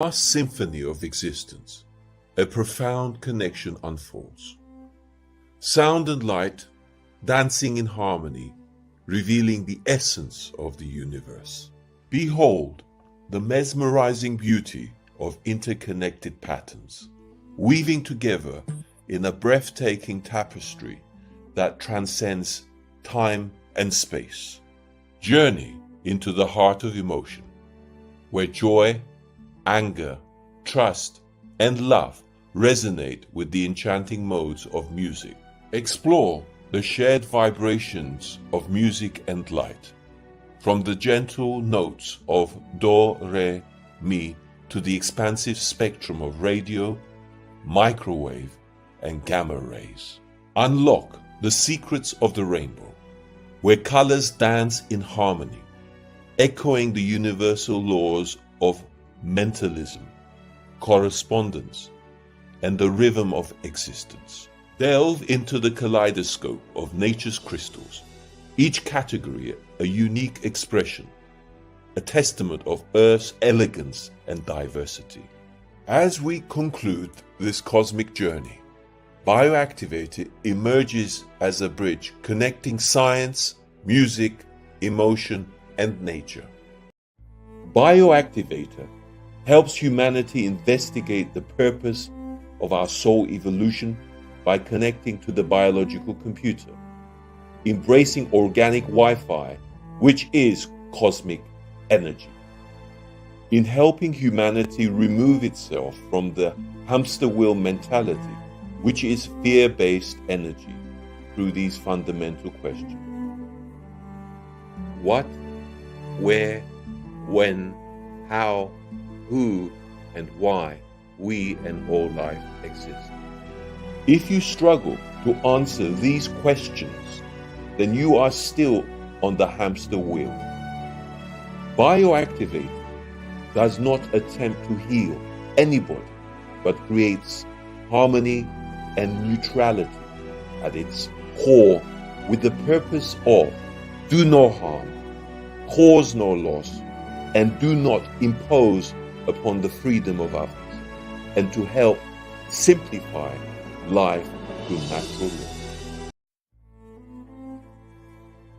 vast symphony of existence, a profound connection unfolds. Sound and light dancing in harmony, revealing the essence of the universe. Behold the mesmerizing beauty of interconnected patterns, weaving together in a breathtaking tapestry that transcends time and space. Journey into the heart of emotion, where joy, anger, trust, and love resonate with the enchanting modes of music. Explore the shared vibrations of music and light, from the gentle notes of do, re, mi to the expansive spectrum of radio, microwave, and gamma rays. Unlock the secrets of the rainbow, where colors dance in harmony, echoing the universal laws of mentalism, correspondence, and the rhythm of existence. Delve into the kaleidoscope of nature's crystals, each category a unique expression, a testament of Earth's elegance and diversity. As we conclude this cosmic journey, Bioactivator emerges as a bridge connecting science, music, emotion, and nature. Bioactivator helps humanity investigate the purpose of our soul evolution by connecting to the biological computer, embracing organic Wi-Fi, which is cosmic energy, in helping humanity remove itself from the hamster wheel mentality, which is fear-based energy, through these fundamental questions. What, where, when, how, who, and why we and all life exist. If you struggle to answer these questions, then you are still on the hamster wheel. Bioactivator does not attempt to heal anybody, but creates harmony and neutrality at its core, with the purpose of do no harm, cause no loss, and do not impose upon the freedom of others, and to help simplify life through natural law.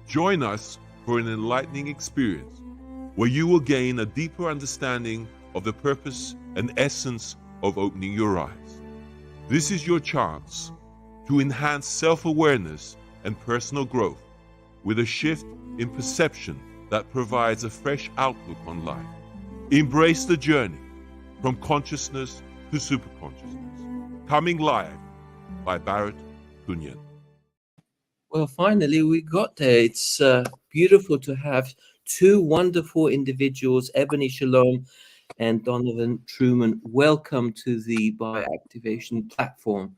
Join us for an enlightening experience where you will gain a deeper understanding of the purpose and essence of opening your eyes. This is your chance to enhance self-awareness and personal growth with a shift in perception that provides a fresh outlook on life. Embrace the journey from consciousness to superconsciousness. Coming live by Barrett Kunyan. Well, finally, we got there. It's beautiful to have two wonderful individuals, Ebony Shalom and Denovan Truman. Welcome to the Bioactivation platform.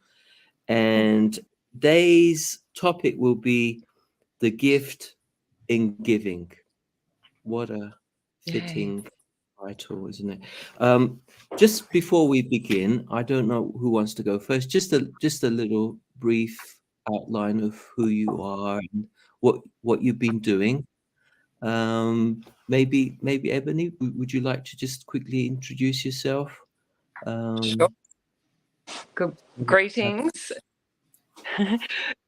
And today's topic will be the gift in giving. What a fitting title, isn't it? Just before we begin, I don't know who wants to go first. Just a little brief outline of who you are and what you've been doing. Maybe Ebony, would you like to just quickly introduce yourself? Sure. Good greetings,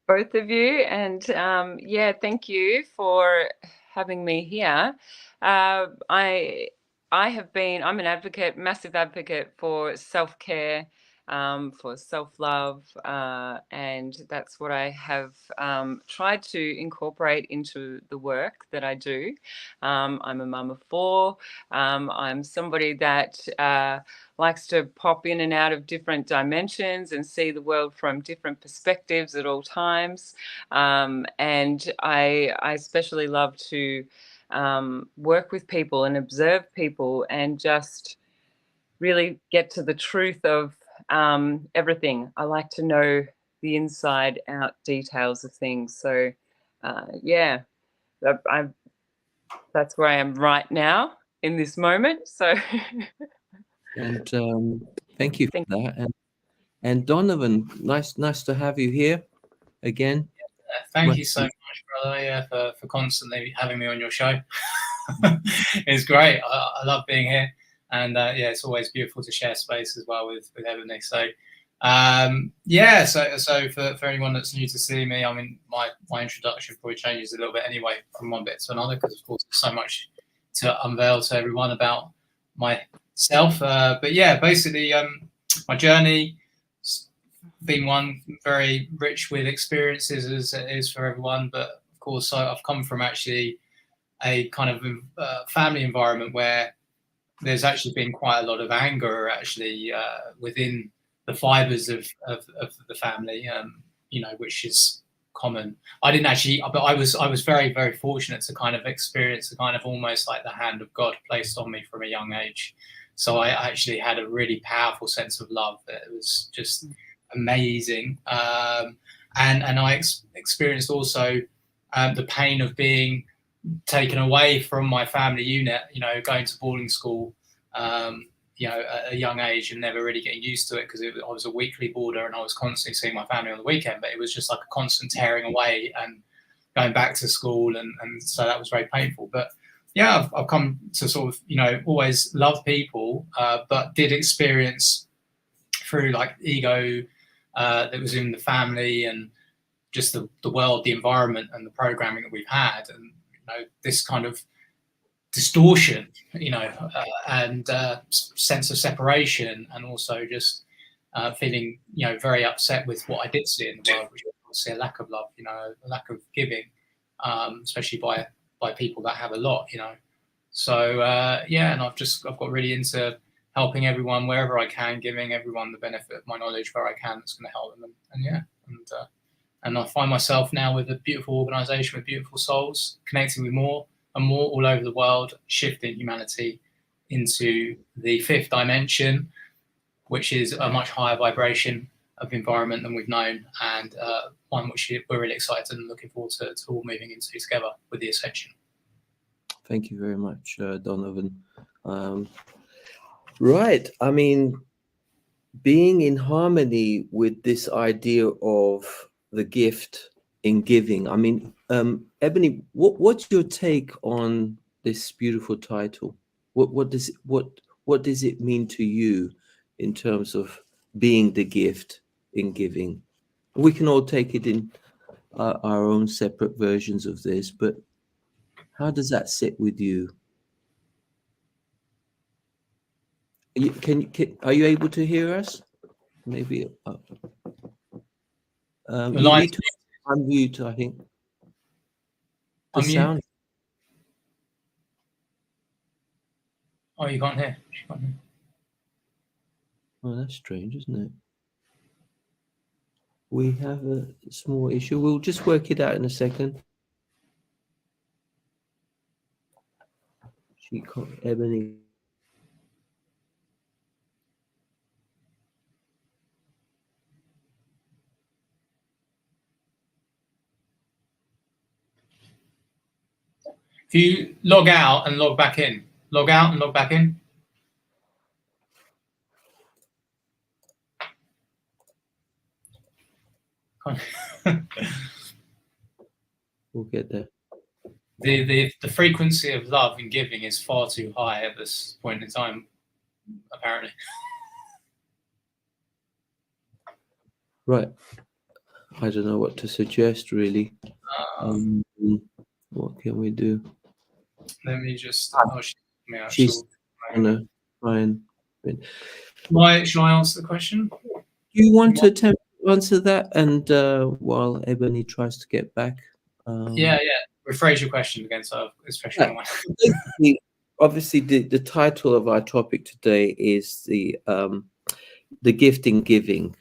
both of you, and thank you for having me here. I'm an advocate, massive advocate for self-care, for self-love, and that's what I have tried to incorporate into the work that I do. I'm a mum of four. I'm somebody that likes to pop in and out of different dimensions and see the world from different perspectives at all times. And I especially love to work with people and observe people and just really get to the truth of everything. I like to know the inside out details of things. So that's where I am right now in this moment. So and thank you for that. And Donovan, nice to have you here again. Thank you so much, brother, for constantly having me on your show. It's great. I love being here. And yeah, it's always beautiful to share space as well with Ebony. So yeah, so for anyone that's new to see me, I mean, my introduction probably changes a little bit anyway from one bit to another, because of course there's so much to unveil to everyone about myself. But yeah, basically my journey been one very rich with experiences, as it is for everyone. But of course, I've come from actually a kind of family environment where there's actually been quite a lot of anger actually within the fibers of the family, you know, which is common. I didn't actually, but I was very, very fortunate to kind of experience a kind of almost like the hand of God placed on me from a young age. So I actually had a really powerful sense of love that was just amazing. And I experienced also the pain of being taken away from my family unit, you know, going to boarding school, you know, at a young age and never really getting used to it, because I was a weekly boarder and I was constantly seeing my family on the weekend, but it was just like a constant tearing away and going back to school. And so that was very painful. But yeah, I've come to sort of, you know, always love people, but did experience through like ego that was in the family and just the world, the environment and the programming that we've had. And, you know, this kind of distortion, you know, and sense of separation, and also just feeling, you know, very upset with what I did see in the world, which was obviously a lack of love, you know, a lack of giving, especially by people that have a lot, you know. So yeah, and I've got really into helping everyone wherever I can, giving everyone the benefit of my knowledge where I can that's going to help them. And yeah, and I find myself now with a beautiful organization with beautiful souls, connecting with more and more all over the world, shifting humanity into the fifth dimension, which is a much higher vibration of environment than we've known, and one which we're really excited and looking forward to all moving into together with the ascension. Thank you very much, Donovan. Right. I mean, being in harmony with this idea of the gift in giving. I mean, Ebony, what's your take on this beautiful title? What does it mean to you in terms of being the gift in giving? We can all take it in our own separate versions of this, but how does that sit with you? Are you able to hear us? Maybe you need to unmute, I think. The sound. Oh, you can't hear. Oh, that's strange, isn't it? We have a small issue. We'll just work it out in a second. She called Ebony. If you log out and log back in, log out and log back in. We'll get there. The frequency of love and giving is far too high at this point in time, apparently. Right. I don't know what to suggest, really. What can we do? Let me just. She's gonna try and. Shall I answer the question? Do you want to attempt to answer that? And while Ebony tries to get back. Yeah. Rephrase your question again, so especially. Obviously, the title of our topic today is the gift in giving.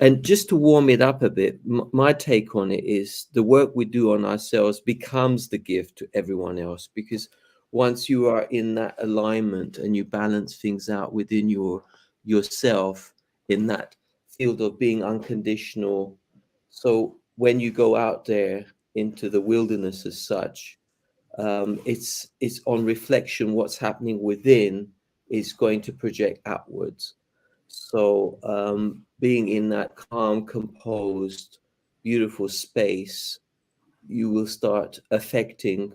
And just to warm it up a bit, my take on it is the work we do on ourselves becomes the gift to everyone else, because once you are in that alignment and you balance things out within yourself in that field of being unconditional. So when you go out there into the wilderness as such, it's on reflection. What's happening within is going to project outwards. So being in that calm, composed, beautiful space, you will start affecting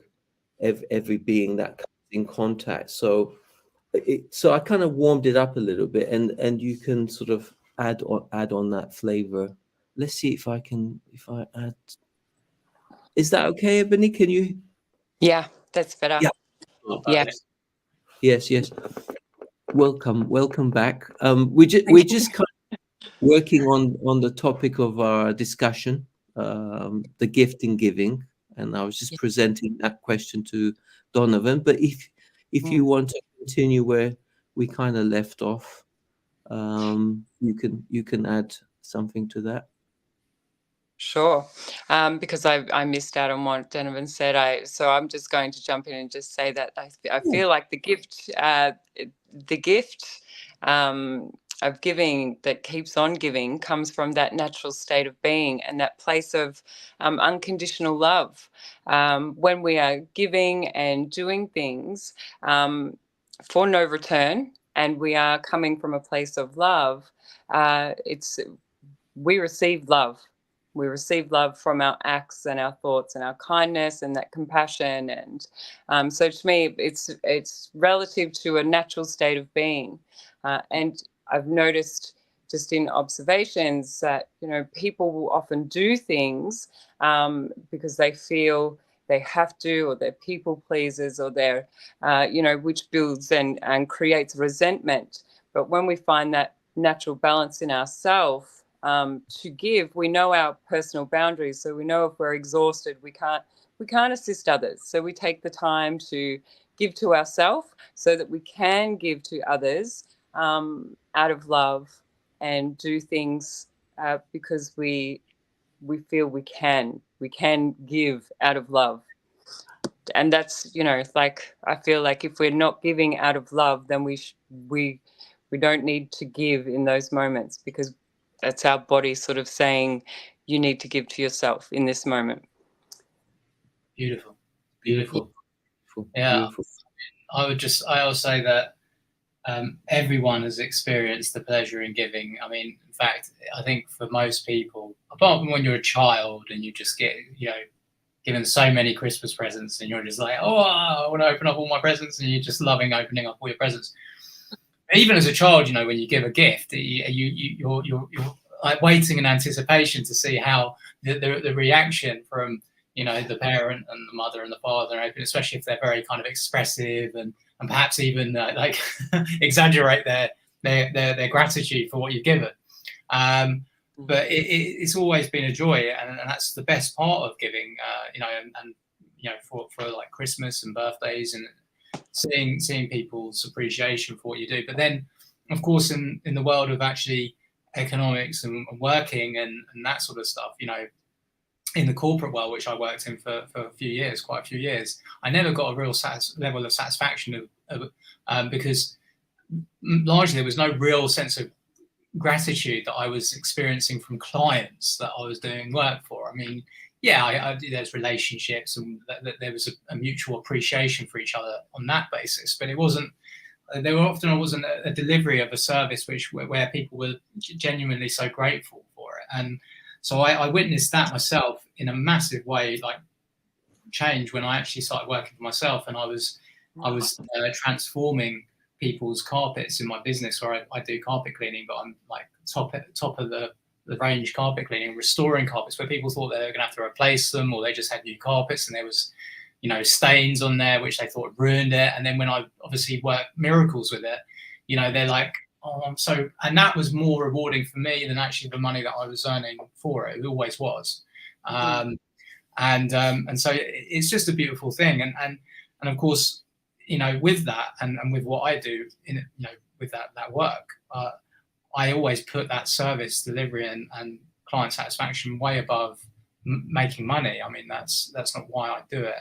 every being that comes in contact. So so I kind of warmed it up a little bit, and you can sort of add on that flavor. Let's see if I add. Is that okay, Ebony? Can you? Yeah, that's better. Yeah. Yeah. Yes. Welcome back. We're just kind of working on the topic of our discussion, the gift and giving, and I was just presenting that question to Donovan. But if you want to continue where we kind of left off, you can add something to that. Sure. Because I missed out on what Donovan said. So I'm just going to jump in and just say that I feel like the gift of giving that keeps on giving comes from that natural state of being and that place of unconditional love. When we are giving and doing things for no return, and we are coming from a place of love, we receive love. We receive love from our acts and our thoughts and our kindness and that compassion. And so to me, it's relative to a natural state of being. And I've noticed just in observations that, people will often do things because they feel they have to, or they're people pleasers, or they're, which builds and creates resentment. But when we find that natural balance in ourselves, to give, we know our personal boundaries. So we know if we're exhausted, we can't assist others. So we take the time to give to ourselves so that we can give to others out of love and do things because we feel we can give out of love. And that's, like, I feel like if we're not giving out of love, then we don't need to give in those moments, because that's our body sort of saying you need to give to yourself in this moment. Beautiful. Yeah. Beautiful. I'll say that everyone has experienced the pleasure in giving. I mean, in fact, I think for most people, apart from when you're a child and you just get, given so many Christmas presents and you're just like, oh, I want to open up all my presents, and you're just loving opening up all your presents. Even as a child, when you give a gift, you're like waiting in anticipation to see how the reaction from, the parent and the mother and the father, especially if they're very kind of expressive and perhaps even like exaggerate their gratitude for what you've given. But it's always been a joy, and that's the best part of giving, for like Christmas and birthdays, and seeing people's appreciation for what you do. But then, of course, in the world of actually economics and working and that sort of stuff, in the corporate world, which I worked in for quite a few years, I never got a real level of satisfaction because largely there was no real sense of gratitude that I was experiencing from clients that I was doing work for. I mean, yeah, there's relationships and that there was a mutual appreciation for each other on that basis, but it wasn't. There wasn't a delivery of a service where people were genuinely so grateful for it. And so I witnessed that myself in a massive way, like change when I actually started working for myself, and I was transforming people's carpets in my business, where I do carpet cleaning, but I'm like top of the range carpet cleaning, restoring carpets where people thought they were going to have to replace them, or they just had new carpets and there was, stains on there which they thought ruined it. And then when I obviously worked miracles with it, they're like, oh, and that was more rewarding for me than actually the money that I was earning for it. It always was. And so it's just a beautiful thing. And of course, with that and with what I do with that work, I always put that service delivery and client satisfaction way above making money. I mean, that's not why I do it.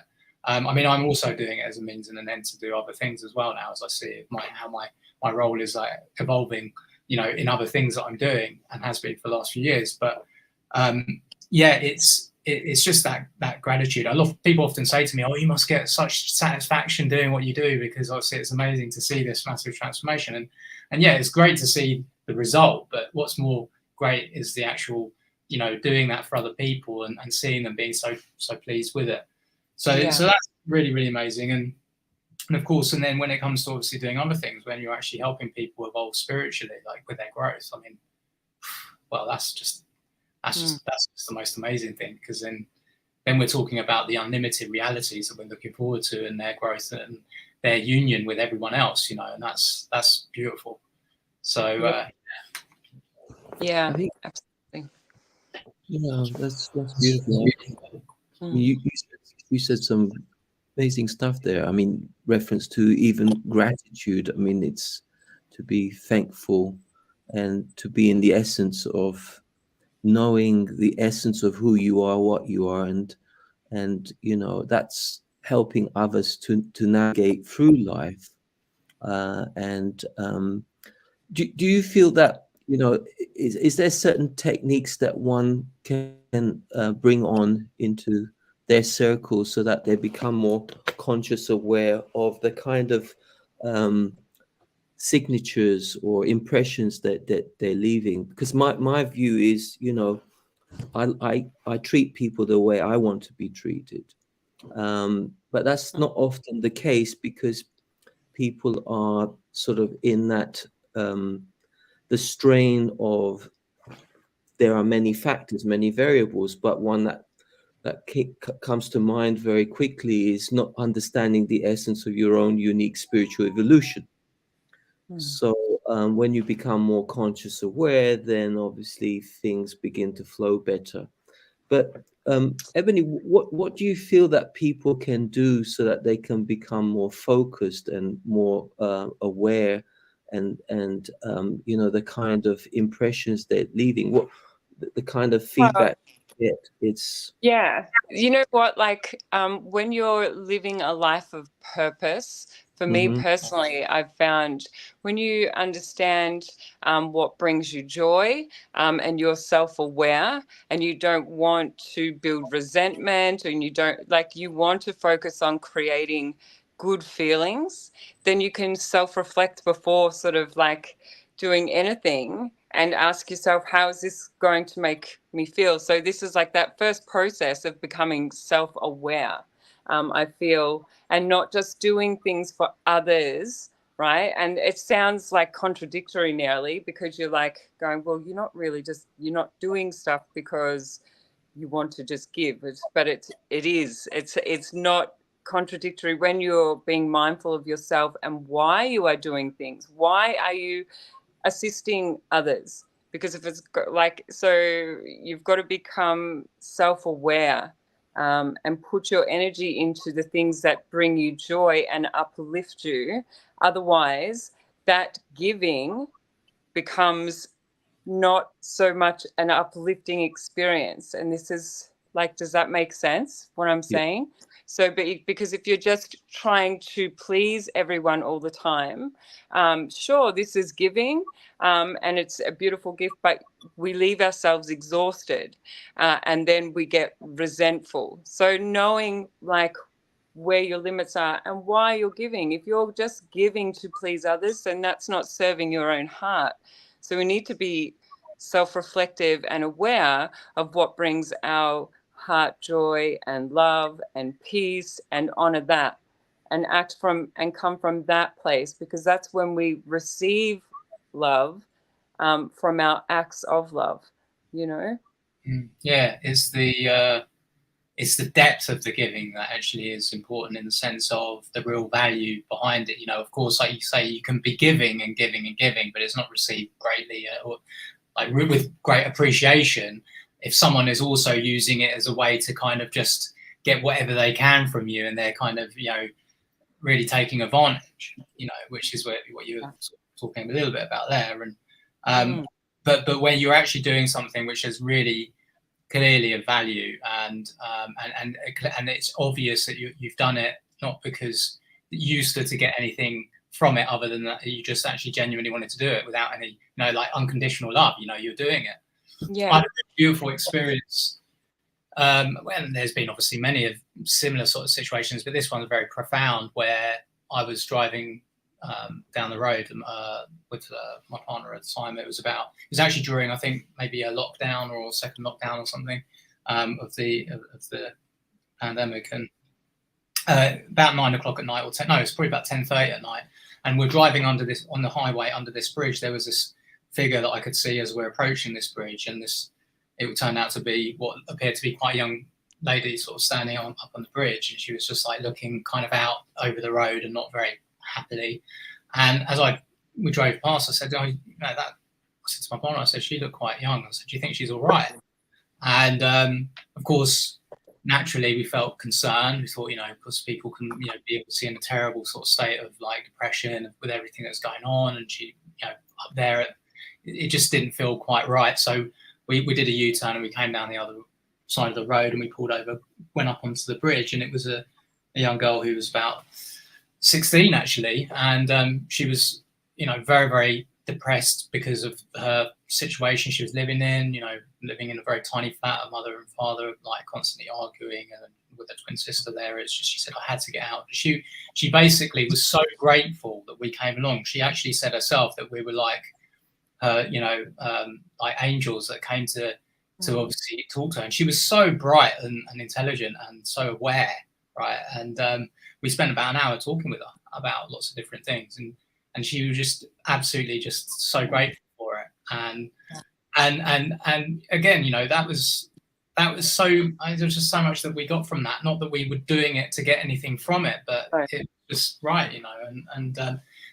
I'm also doing it as a means and an end to do other things as well now, as I see how my role is like evolving, in other things that I'm doing, and has been for the last few years. But it's just that gratitude. People often say to me, "Oh, you must get such satisfaction doing what you do," because obviously it's amazing to see this massive transformation. And yeah, it's great to see the result, but what's more great is the actual, doing that for other people and seeing them being so pleased with it. So that's really, really amazing. And And of course, and then when it comes to obviously doing other things, when you're actually helping people evolve spiritually, like with their growth, I mean, well, that's just the most amazing thing, because then we're talking about the unlimited realities that we're looking forward to, and their growth and their union with everyone else, you know, and that's beautiful. So Yeah, I think, absolutely. that's beautiful. You said some amazing stuff there. I mean, reference to even gratitude. I mean, it's to be thankful and to be in the essence of knowing the essence of who you are, what you are, and you know, that's helping others to navigate through life. Do you feel that, you know, is there certain techniques that one can bring on into their circle so that they become more conscious, aware of the kind of signatures or impressions that they're leaving? Because my view is, you know, I treat people the way I want to be treated, but that's not often the case, because people are sort of in that the strain of, there are many factors, many variables, but one that comes to mind very quickly is not understanding the essence of your own unique spiritual evolution. So when you become more conscious aware, then obviously things begin to flow better. But Ebony, what do you feel that people can do so that they can become more focused and more aware, and you know, the kind of impressions they're leaving, what the kind of Well, feedback you get? It's yeah, you know what, like when you're living a life of purpose, for me personally, I've found when you understand what brings you joy, and you're self-aware, and you don't want to build resentment, and you don't, like, you want to focus on creating good feelings, then you can self-reflect before sort of like doing anything, and ask yourself, how is this going to make me feel? So this is like that first process of becoming self-aware, I feel, and not just doing things for others, right? And it sounds like contradictory nearly, because you're like going, well, you're not really just, you're not doing stuff because you want to just give, but it's not contradictory when you're being mindful of yourself and why you are doing things. Why are you assisting others? Because if it's like, so you've got to become self-aware, and put your energy into the things that bring you joy and uplift you. Otherwise, that giving becomes not so much an uplifting experience. And this is like, does that make sense what I'm saying? So, because if you're just trying to please everyone all the time, sure, this is giving, and it's a beautiful gift, but we leave ourselves exhausted, and then we get resentful. So knowing like where your limits are and why you're giving. If you're just giving to please others, then that's not serving your own heart. So we need to be self-reflective and aware of what brings our heart joy and love and peace, and honor that, and act from and come from that place, because that's when we receive love, from our acts of love, you know. yeah, it's the depth of the giving that actually is important, in the sense of the real value behind it. You know, of course, like you say, you can be giving and giving and giving, but it's not received greatly, or like with great appreciation, if someone is also using it as a way to kind of just get whatever they can from you, and they're kind of, you know, really taking advantage, you know, which is what you were talking a little bit about there. And but when you're actually doing something which is really clearly of value, and it's obvious that you've done it not because you used to get anything from it, other than that you just actually genuinely wanted to do it without any, you know, like unconditional love, you know, you're doing it. Yeah. I had a beautiful experience. Well, there's been obviously many of similar sort of situations, but this one's very profound, where I was driving down the road with my partner at the time. It was actually during, I think, maybe a lockdown or a second lockdown or something of the pandemic, and about 9 o'clock at night, or 10. No, it's probably about 10:30 at night. And we're driving on the highway under this bridge. There was this figure that I could see as we're approaching this bridge, and it would turn out to be what appeared to be quite a young lady, sort of standing up on the bridge, and she was just like looking kind of out over the road and not very happily. And as we drove past, I said, I said to my partner, I said, she looked quite young. I said, do you think she's all right? And of course, naturally, we felt concerned. We thought, because people can, be able to see in a terrible sort of state of like depression with everything that's going on, and she, up there, it just didn't feel quite right. So we did a U-turn and we came down the other side of the road and we pulled over, went up onto the bridge, and it was a young girl who was about 16 actually, and she was, very, very depressed because of her situation she was living in, living in a very tiny flat, her mother and father like constantly arguing, and with her twin sister there, it's just, she said, I had to get out. She basically was so grateful that we came along. She actually said herself that we were like her, like angels that came to obviously talk to her. And she was so bright and intelligent and so aware, right? And we spent about an hour talking with her about lots of different things, and she was just absolutely just so grateful for it. And again, that was so, there was just so much that we got from that. Not that we were doing it to get anything from it, but it was right, and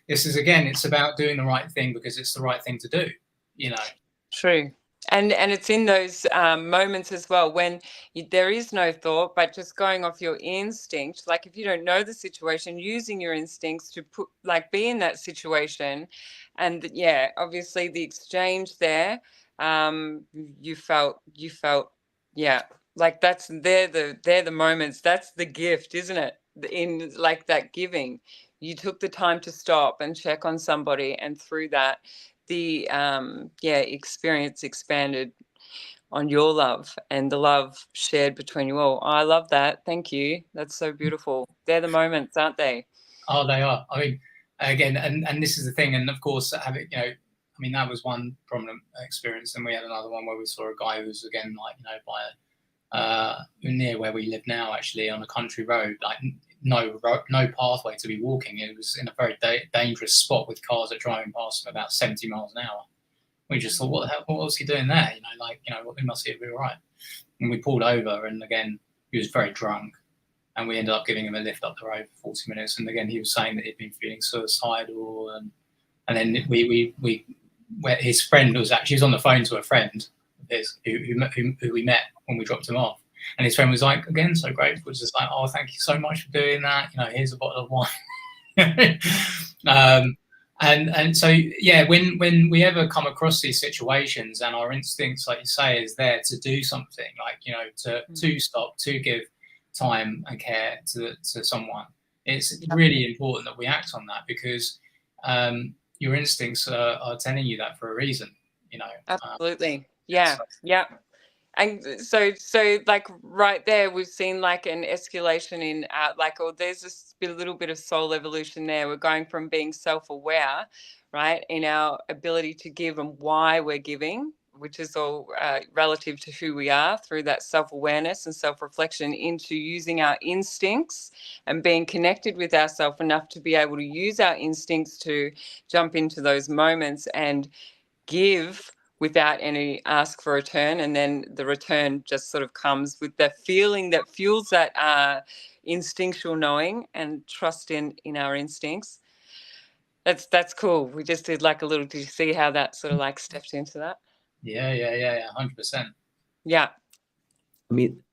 this is, again, it's about doing the right thing because it's the right thing to do, True. And it's in those moments as well when there is no thought, but just going off your instinct. Like if you don't know the situation, using your instincts to be in that situation, and obviously the exchange there, you felt, like they're the moments. That's the gift, isn't it? In like that giving, you took the time to stop and check on somebody, and through that, the experience expanded on your love and the love shared between you all. I love that. Thank you. That's so beautiful. They're the moments, aren't they? Oh, they are. I mean, again, and this is the thing. And of course, that was one prominent experience. And we had another one where we saw a guy who was, again, by near where we live now, actually, on a country road, like no pathway to be walking. It was in a very dangerous spot with cars that are driving past him about 70 miles an hour. We just thought, what the hell? What was he doing there? He must be all right. And we pulled over, and again, he was very drunk, and we ended up giving him a lift up the road for 40 minutes. And again, he was saying that he'd been feeling suicidal, and then where his friend was on the phone to a friend of his who we met when we dropped him off. And his friend was like, again, so grateful, just like, oh, thank you so much for doing that. Here's a bottle of wine. And so, when we ever come across these situations, and our instincts, like you say, is there to do something, like, to stop, to give time and care to someone, it's really important that we act on that, because your instincts are telling you that for a reason, Absolutely. Yeah. And so like right there, we've seen like an escalation in there's a little bit of soul evolution there. We're going from being self-aware, right, in our ability to give and why we're giving, which is all relative to who we are through that self-awareness and self-reflection, into using our instincts and being connected with ourselves enough to be able to use our instincts to jump into those moments and give without any ask for return, and then the return just sort of comes with the feeling that fuels that instinctual knowing and trust in our instincts. That's cool. We just did like a little. Did you see how that sort of like stepped into that? Yeah, 100%. Yeah. I mean,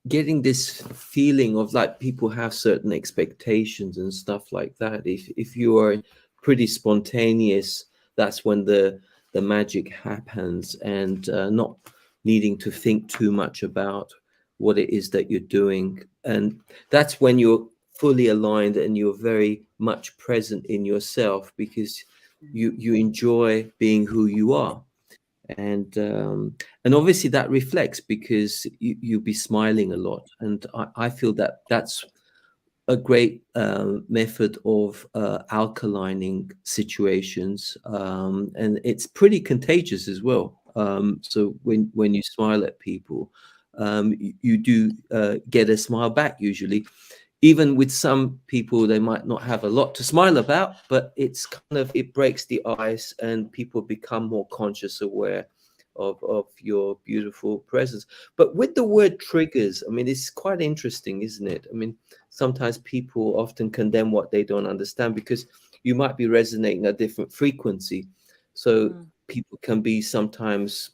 getting this feeling of like people have certain expectations and stuff like that. If you are pretty spontaneous, that's when the magic happens, and not needing to think too much about what it is that you're doing. And that's when you're fully aligned and you're very much present in yourself, because you enjoy being who you are. And obviously that reflects, because you'll be smiling a lot. And I feel that that's a great method of alkalining situations, and it's pretty contagious as well. So when you smile at people, you do get a smile back usually. even with some people, they might not have a lot to smile about, but it's kind of, it breaks the ice and people become more conscious, aware of your beautiful presence. But with the word triggers, I mean, it's quite interesting, isn't it? I mean, sometimes people often condemn what they don't understand because you might be resonating a different frequency. So people can be sometimes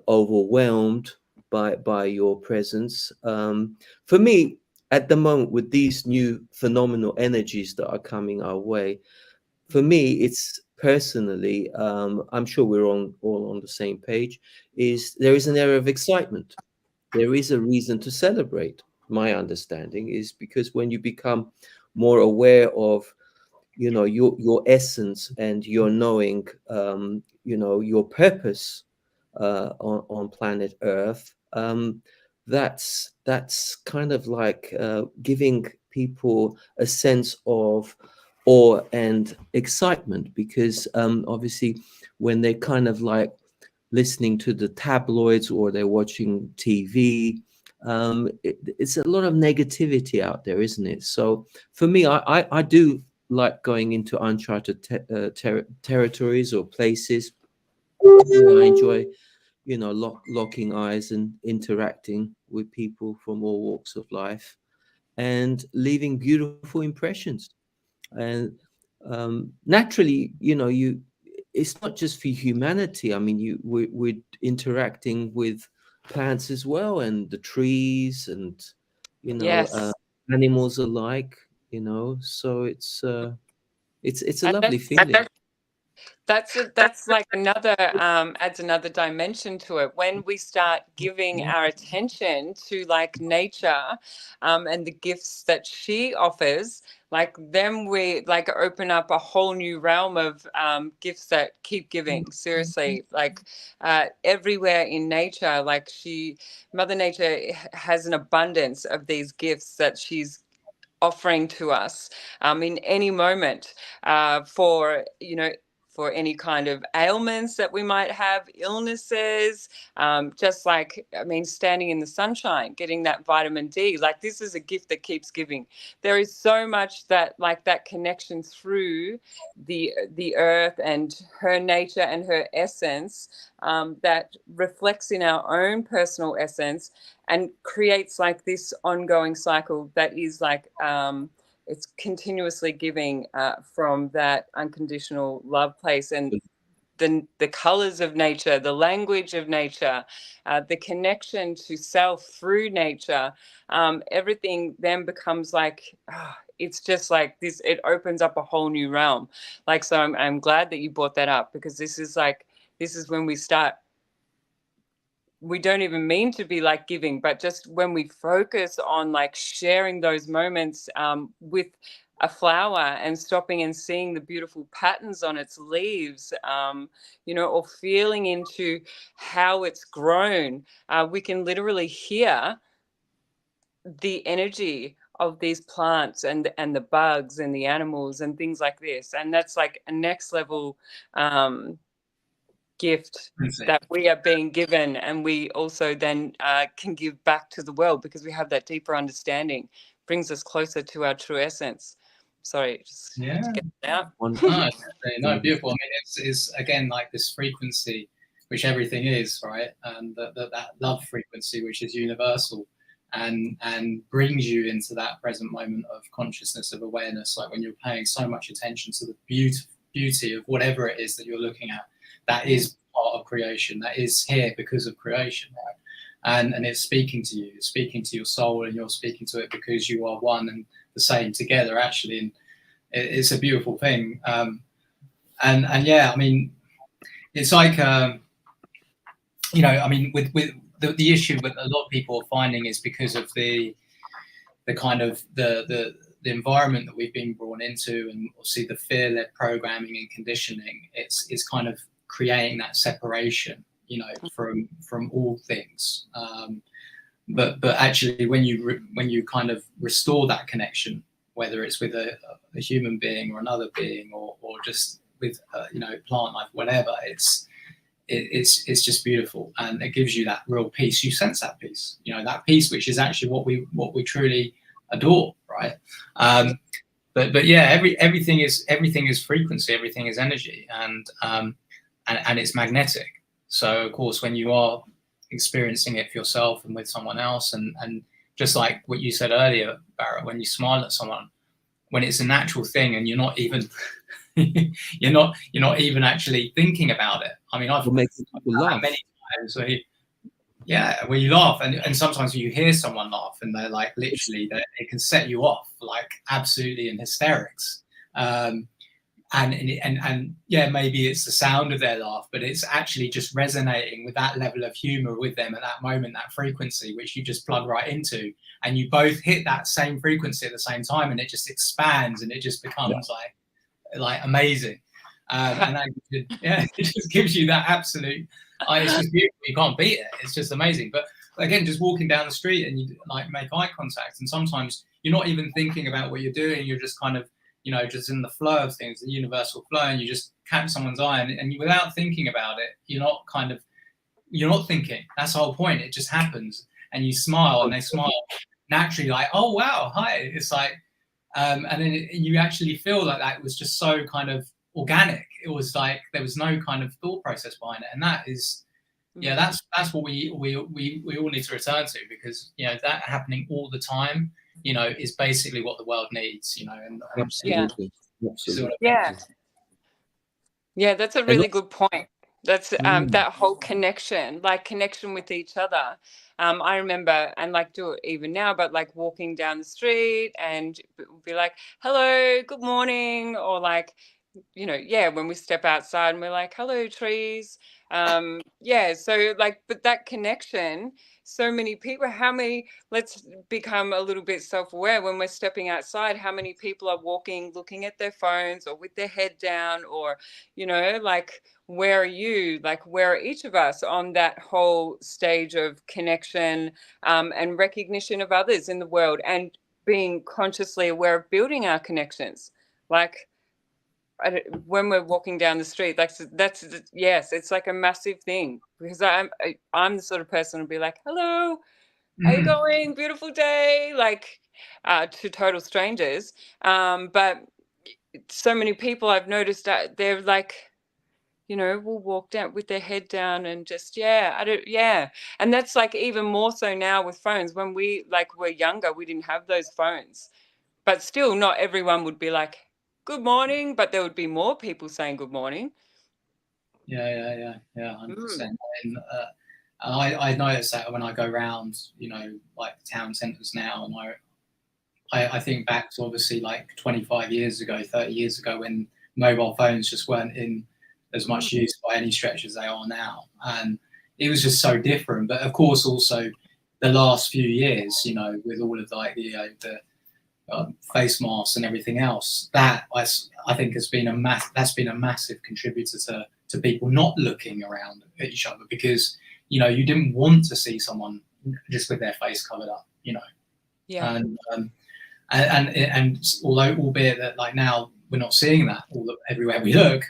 overwhelmed by your presence. For me, at the moment, with these new phenomenal energies that are coming our way, for me, it's personally, I'm sure we're all on the same page, is there is an area of excitement. There is a reason to celebrate. My understanding is because when you become more aware of, you know, your essence and your knowing, you know, your purpose on planet Earth, that's kind of like giving people a sense of awe and excitement, because obviously when they kind of like listening to the tabloids or they're watching TV, it's a lot of negativity out there, isn't it? So for me, I do like going into uncharted territories or places where I enjoy, you know, locking eyes and interacting with people from all walks of life and leaving beautiful impressions. And naturally, you know, it's not just for humanity. I mean, we're interacting with plants as well, and the trees, and you know, Yes. animals alike. You know, so it's a And lovely feeling. that's like another adds another dimension to it when we start giving our attention to like nature and the gifts that she offers. Like then we like open up a whole new realm of gifts that keep giving. Seriously, like everywhere in nature, like Mother Nature has an abundance of these gifts that she's offering to us in any moment for, you know, for any kind of ailments that we might have, illnesses, just like, I mean, standing in the sunshine, getting that vitamin D, like this is a gift that keeps giving. There is so much that like that connection through the earth and her nature and her essence that reflects in our own personal essence and creates like this ongoing cycle that is like it's continuously giving from that unconditional love place. And the colors of nature, the language of nature, the connection to self through nature, everything then becomes like it's just like this. It opens up a whole new realm. Like, so I'm glad that you brought that up, because this is when we start. We don't even mean to be like giving, but just when we focus on like sharing those moments with a flower and stopping and seeing the beautiful patterns on its leaves, you know, or feeling into how it's grown, we can literally hear the energy of these plants and the bugs and the animals and things like this. And that's like a next level gift that we are being given, and we also then can give back to the world because we have that deeper understanding. Brings us closer to our true essence. Sorry, just had to get it out. No, beautiful. I mean, it's again like this frequency, which everything is, right? And that love frequency, which is universal, and brings you into that present moment of consciousness, of awareness. Like when you're paying so much attention to the beauty of whatever it is that you're looking at, that is part of creation. That is here because of creation, right? And it's speaking to you, it's speaking to your soul, and you're speaking to it because you are one and the same together, actually. And it's a beautiful thing. And yeah, I mean, it's like, you know, I mean, with the issue that a lot of people are finding is because of the kind of the environment that we've been brought into, and obviously the fear-led programming and conditioning. It's kind of creating that separation, you know, from all things. But actually, when you kind of restore that connection, whether it's with a human being or another being, or just with you know, plant life, whatever, it's just beautiful, and it gives you that real peace. You sense that peace, you know, that peace which is actually what we truly adore, right? But yeah, everything is frequency, everything is energy, and it's magnetic. So of course, when you are experiencing it for yourself and with someone else, and just like what you said earlier, Barrett, when you smile at someone, when it's a natural thing, and you're not even you're not even actually thinking about it. I mean, I've Many times where you laugh, and sometimes you hear someone laugh, and they're like literally, it can set you off like absolutely in hysterics. And yeah, maybe it's the sound of their laugh, but it's actually just resonating with that level of humor with them at that moment, that frequency, which you just plug right into, and you both hit that same frequency at the same time, and it just expands, and it just becomes like amazing. And that, it just gives you that absolute. It's just beautiful. You can't beat it. It's just amazing. But again, just walking down the street and you like make eye contact, and sometimes you're not even thinking about what you're doing. You're just kind of, just in the flow of things, the universal flow, and you just catch someone's eye, and you, without thinking about it, you're not thinking. That's the whole point. It just happens, and you smile, and they smile naturally, like, oh wow, hi. It's like, and then you actually feel like that was just so kind of organic. It was like there was no kind of thought process behind it, and that is, that's what we all need to return to, because that happening all the time, is basically what the world needs. And absolutely. Yeah, that's a really good point. That's that whole connection, like connection with each other. I remember, and like do it even now, but like walking down the street and be like, hello, good morning, or like, when we step outside and we're like, hello, trees. So like, but that connection, so many people, let's become a little bit self-aware when we're stepping outside, how many people are walking, looking at their phones or with their head down, or, like, where are you? Like, where are each of us on that whole stage of connection and recognition of others in the world, and being consciously aware of building our connections? Like, when we're walking down the street, that's yes, it's like a massive thing, because I'm the sort of person who'll be like, hello, how you going, beautiful day, like to total strangers, but so many people I've noticed that they're like, will walk down with their head down and just and that's like even more so now with phones. When we were younger, we didn't have those phones, but still not everyone would be like, good morning, but there would be more people saying good morning. 100%. And I notice that when I go around, like town centres now, and I think back to obviously like 25 years ago, 30 years ago, when mobile phones just weren't in as much use by any stretch as they are now, and it was just so different. But of course, also the last few years, with all of like the face masks and everything else, that I think has been that's been a massive contributor to people not looking around at each other, because you didn't want to see someone just with their face covered up, and although, albeit that like now we're not seeing that everywhere we look,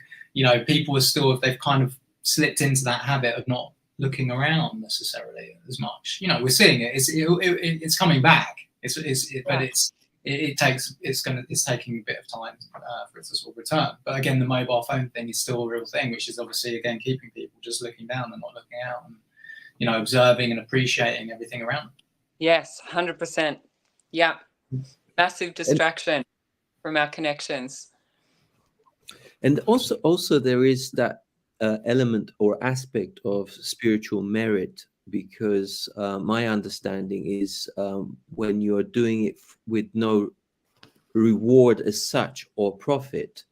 people are still, they've kind of slipped into that habit of not looking around necessarily as much. We're seeing it. It's coming back. It's taking a bit of time for it to sort of return. But again, the mobile phone thing is still a real thing, which is obviously again keeping people just looking down and not looking out, and observing and appreciating everything around them. Yes, 100%. Yeah, massive distraction from our connections. And also there is that element or aspect of spiritual merit, because my understanding is when you're doing it with no reward as such or profit,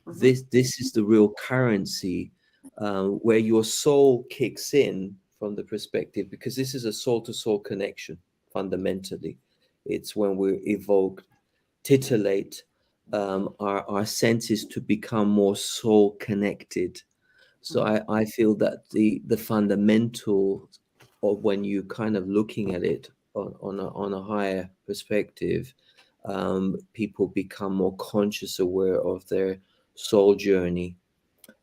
this is the real currency where your soul kicks in from the perspective, because this is a soul-to-soul connection fundamentally. It's when we evoke, titillate our senses to become more soul connected. So I feel that the fundamental of when you kind of looking at it on a higher perspective, people become more conscious, aware of their soul journey,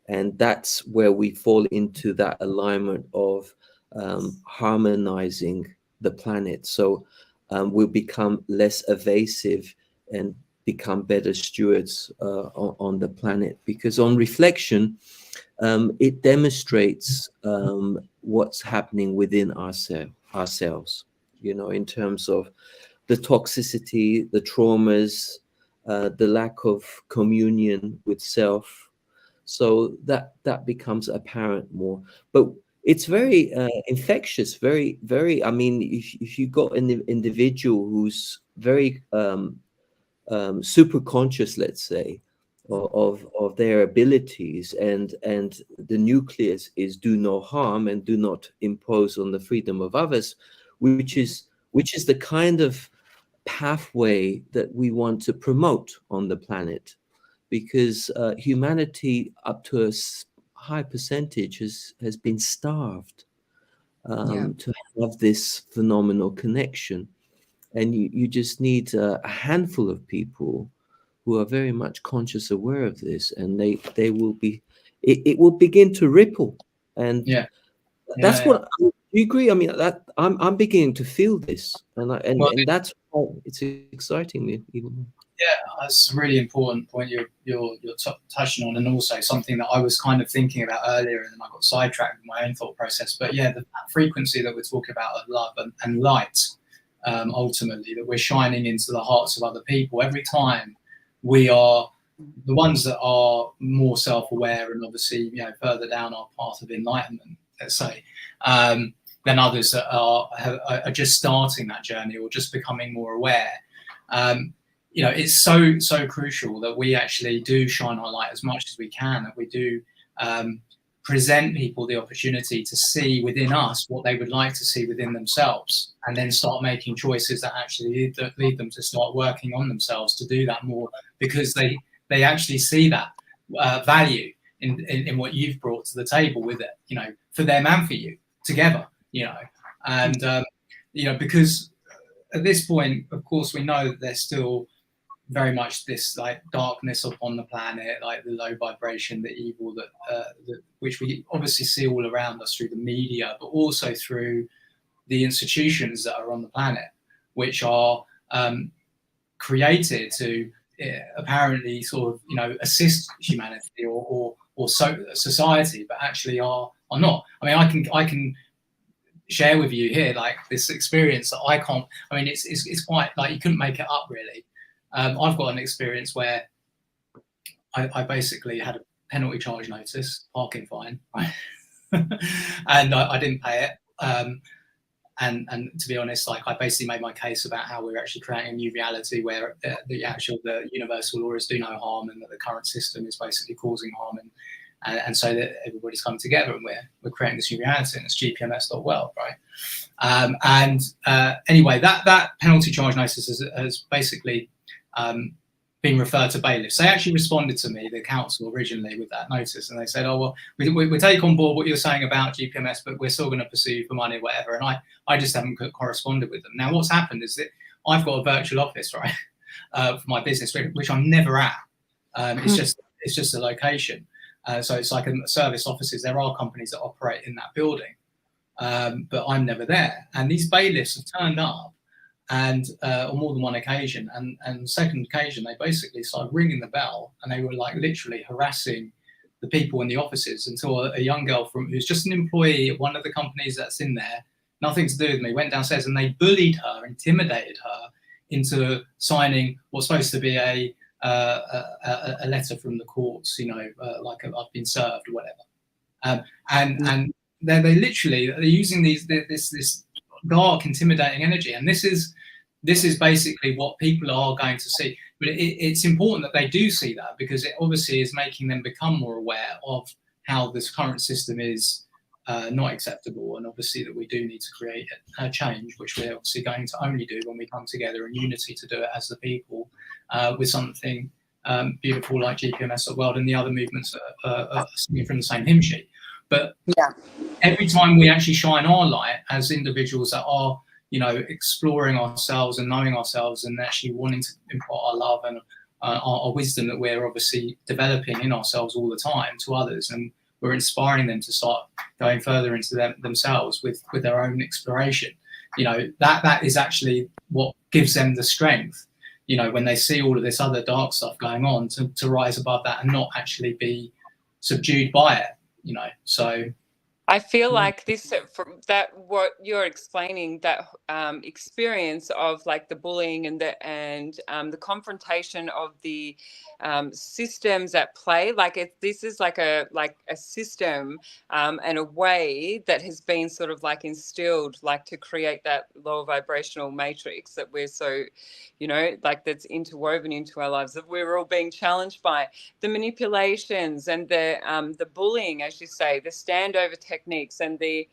and that's where we fall into that alignment of harmonizing the planet. So we'll become less evasive and become better stewards on the planet. Because on reflection, it demonstrates what's happening within ourselves, you know, in terms of the toxicity, the traumas, the lack of communion with self. So that becomes apparent more. But it's very infectious, very, very, I mean, if you got an individual who's very super conscious, let's say, of their abilities, and the nucleus is do no harm and do not impose on the freedom of others, which is the kind of pathway that we want to promote on the planet, because humanity up to a high percentage has been starved to have this phenomenal connection. And you just need a handful of people who are very much conscious, aware of this, and they will be, it will begin to ripple. And that's what, do you agree? I mean, that I'm beginning to feel this, and that's why it's exciting me even more. Yeah, that's a really important point you're touching on, and also something that I was kind of thinking about earlier, and then I got sidetracked with my own thought process. But yeah, that frequency that we're talking about of love and light, ultimately, that we're shining into the hearts of other people every time we are the ones that are more self-aware and obviously, you know, further down our path of enlightenment, let's say, than others that are just starting that journey or just becoming more aware. You know, it's so crucial that we actually do shine our light as much as we can, that we do present people the opportunity to see within us what they would like to see within themselves, and then start making choices that actually lead them to start working on themselves to do that more, because they actually see that value in what you've brought to the table with it, you know, for them and for you together, you know. And you know, because at this point, of course, we know that there's still very much this like darkness upon the planet, like the low vibration, the evil that which we obviously see all around us through the media, but also through the institutions that are on the planet, which are created to apparently sort of, you know, assist humanity or society, but actually are not. I mean, I can share with you here like this experience that I can't. I mean, it's quite like you couldn't make it up really. I've got an experience where I basically had a penalty charge notice, parking fine, right? And I didn't pay it. And to be honest, like I basically made my case about how we're actually creating a new reality where the universal law is do no harm, and that the current system is basically causing harm, and so that everybody's coming together and we're creating this new reality, and it's GPMS.world, right? Anyway, that penalty charge notice has basically been referred to bailiffs. They actually responded to me, the council, originally with that notice, and they said, oh, well, we take on board what you're saying about GPMS, but we're still going to pursue you for money or whatever. And I just haven't corresponded with them. Now, what's happened is that I've got a virtual office, right, for my business, which I'm never at. It's just a location. So it's like a service offices. There are companies that operate in that building, but I'm never there. And these bailiffs have turned up, and on more than one occasion, and second occasion they basically started ringing the bell, and they were like literally harassing the people in the offices, until a young girl who's just an employee at one of the companies that's in there, nothing to do with me, went downstairs and they bullied her, intimidated her into signing what's supposed to be a letter from the courts, you know, like I've been served or whatever, and they're literally using this dark, intimidating energy, and this is basically what people are going to see. But it's important that they do see that, because it obviously is making them become more aware of how this current system is not acceptable, and obviously that we do need to create a change, which we're obviously going to only do when we come together in unity to do it as the people, with something beautiful like GPMS.world and the other movements are singing from the same hymn sheet. But every time we actually shine our light as individuals that are, you know, exploring ourselves and knowing ourselves, and actually wanting to impart our love and our wisdom that we're obviously developing in ourselves all the time to others, and we're inspiring them to start going further into themselves with their own exploration, you know, that is actually what gives them the strength, you know, when they see all of this other dark stuff going on, to rise above that and not actually be subdued by it, you know. So I feel like this, from that, what you're explaining, that experience of like the bullying and the confrontation of the systems at play, like this is like a system and a way that has been sort of like instilled, like to create that lower vibrational matrix that we're so, you know, like that's interwoven into our lives, that we're all being challenged by. The manipulations and the bullying, as you say, the standover techniques, and the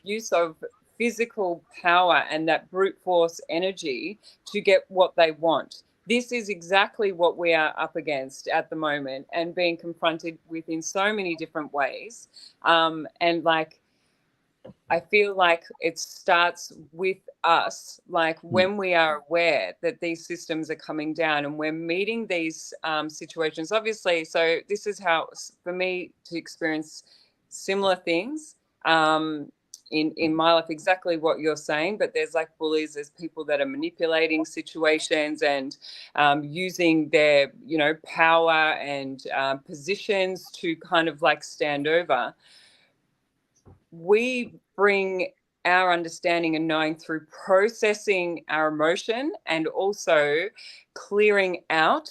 use of physical power and that brute force energy to get what they want. This is exactly what we are up against at the moment and being confronted with in so many different ways. And like, I feel like it starts with us, like when we are aware that these systems are coming down and we're meeting these situations. Obviously, so this is how, for me, to experience similar things in my life, exactly what you're saying. But there's like bullies, there's people that are manipulating situations and using their, you know, power and positions to kind of like stand over. We bring our understanding and knowing through processing our emotion and also clearing out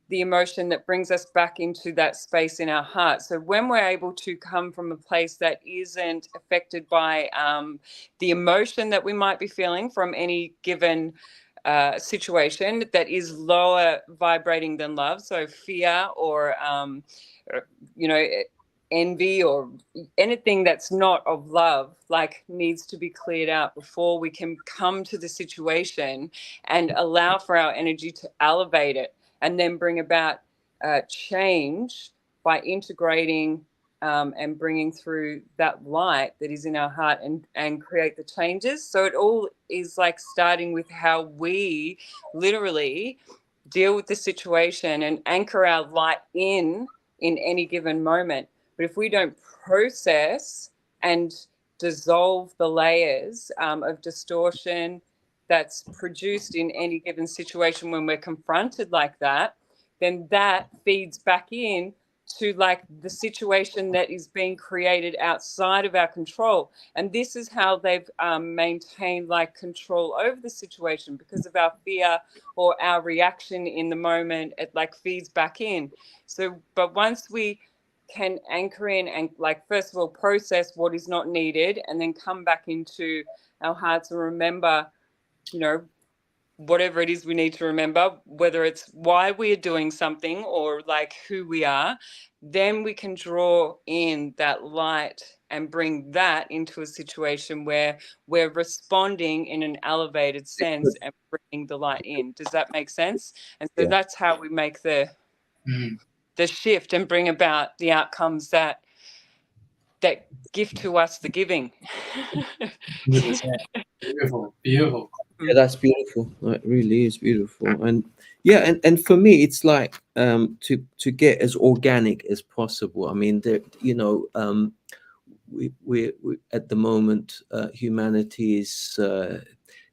the emotion that brings us back into that space in our heart. So when we're able to come from a place that isn't affected by the emotion that we might be feeling from any given situation that is lower vibrating than love, so fear or you know, envy or anything that's not of love, like, needs to be cleared out before we can come to the situation and allow for our energy to elevate it and then bring about change by integrating and bringing through that light that is in our heart and create the changes. So it all is like starting with how we literally deal with the situation and anchor our light in any given moment. But if we don't process and dissolve the layers of distortion that's produced in any given situation when we're confronted like that, then that feeds back in to like the situation that is being created outside of our control. And this is how they've maintained like control over the situation, because of our fear or our reaction in the moment. It like feeds back in. So, but once we can anchor in and like, first of all, process what is not needed, and then come back into our hearts and remember, you know, whatever it is we need to remember, whether it's why we're doing something or like who we are, then we can draw in that light and bring that into a situation where we're responding in an elevated sense and bringing the light in. Does that make sense? And so that's how we make the shift and bring about the outcomes that give to us the giving. beautiful, beautiful. Yeah, that's beautiful. It really is beautiful. And yeah, and for me, it's like to get as organic as possible. I mean, there, you know, we at the moment, humanity is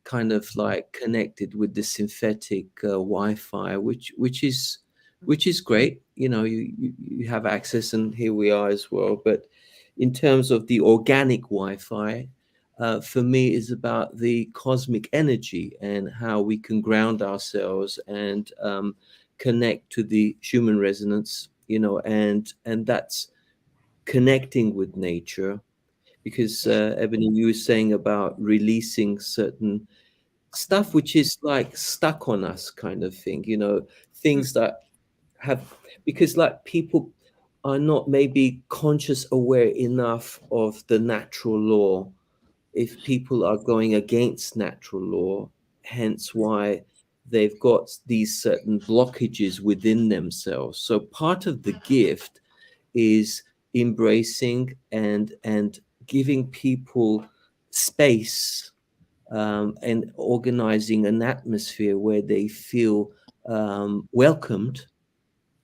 kind of like connected with the synthetic Wi-Fi, which is great. You know, you have access, and here we are as well. But in terms of the organic Wi-Fi, for me, is about the cosmic energy and how we can ground ourselves and connect to the human resonance, you know, and that's connecting with nature. Because Ebony, you were saying about releasing certain stuff which is like stuck on us, kind of thing, you know, things that have, because like people are not maybe conscious, aware enough of the natural law. If people are going against natural law, hence why they've got these certain blockages within themselves. So part of the gift is embracing and giving people space, and organizing an atmosphere where they feel welcomed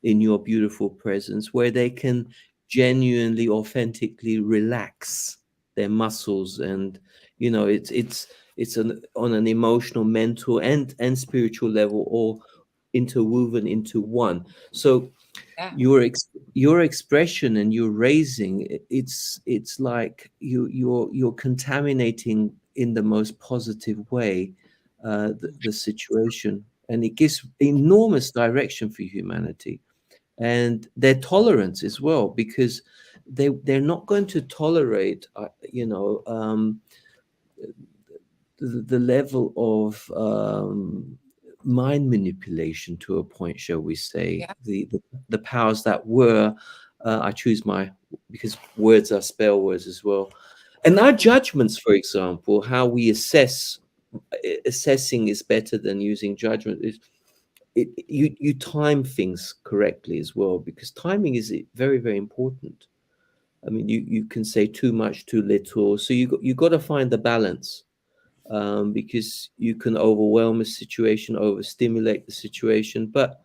in your beautiful presence, where they can genuinely, authentically relax their muscles. And you know, it's it's on an emotional, mental, and spiritual level, all interwoven into one. So Yeah. your expression and your raising, it's like you're contaminating in the most positive way the situation, and it gives enormous direction for humanity and their tolerance as well, because they're not going to tolerate the level of mind manipulation to a point, shall we say. Yeah. The powers that were, I choose my, because words are spell words as well, and our judgments, for example, how we assessing is better than using judgment. Is you time things correctly as well, because timing is very, very important. I mean, you can say too much, too little, so you got to find the balance, because you can overwhelm a situation, overstimulate the situation. But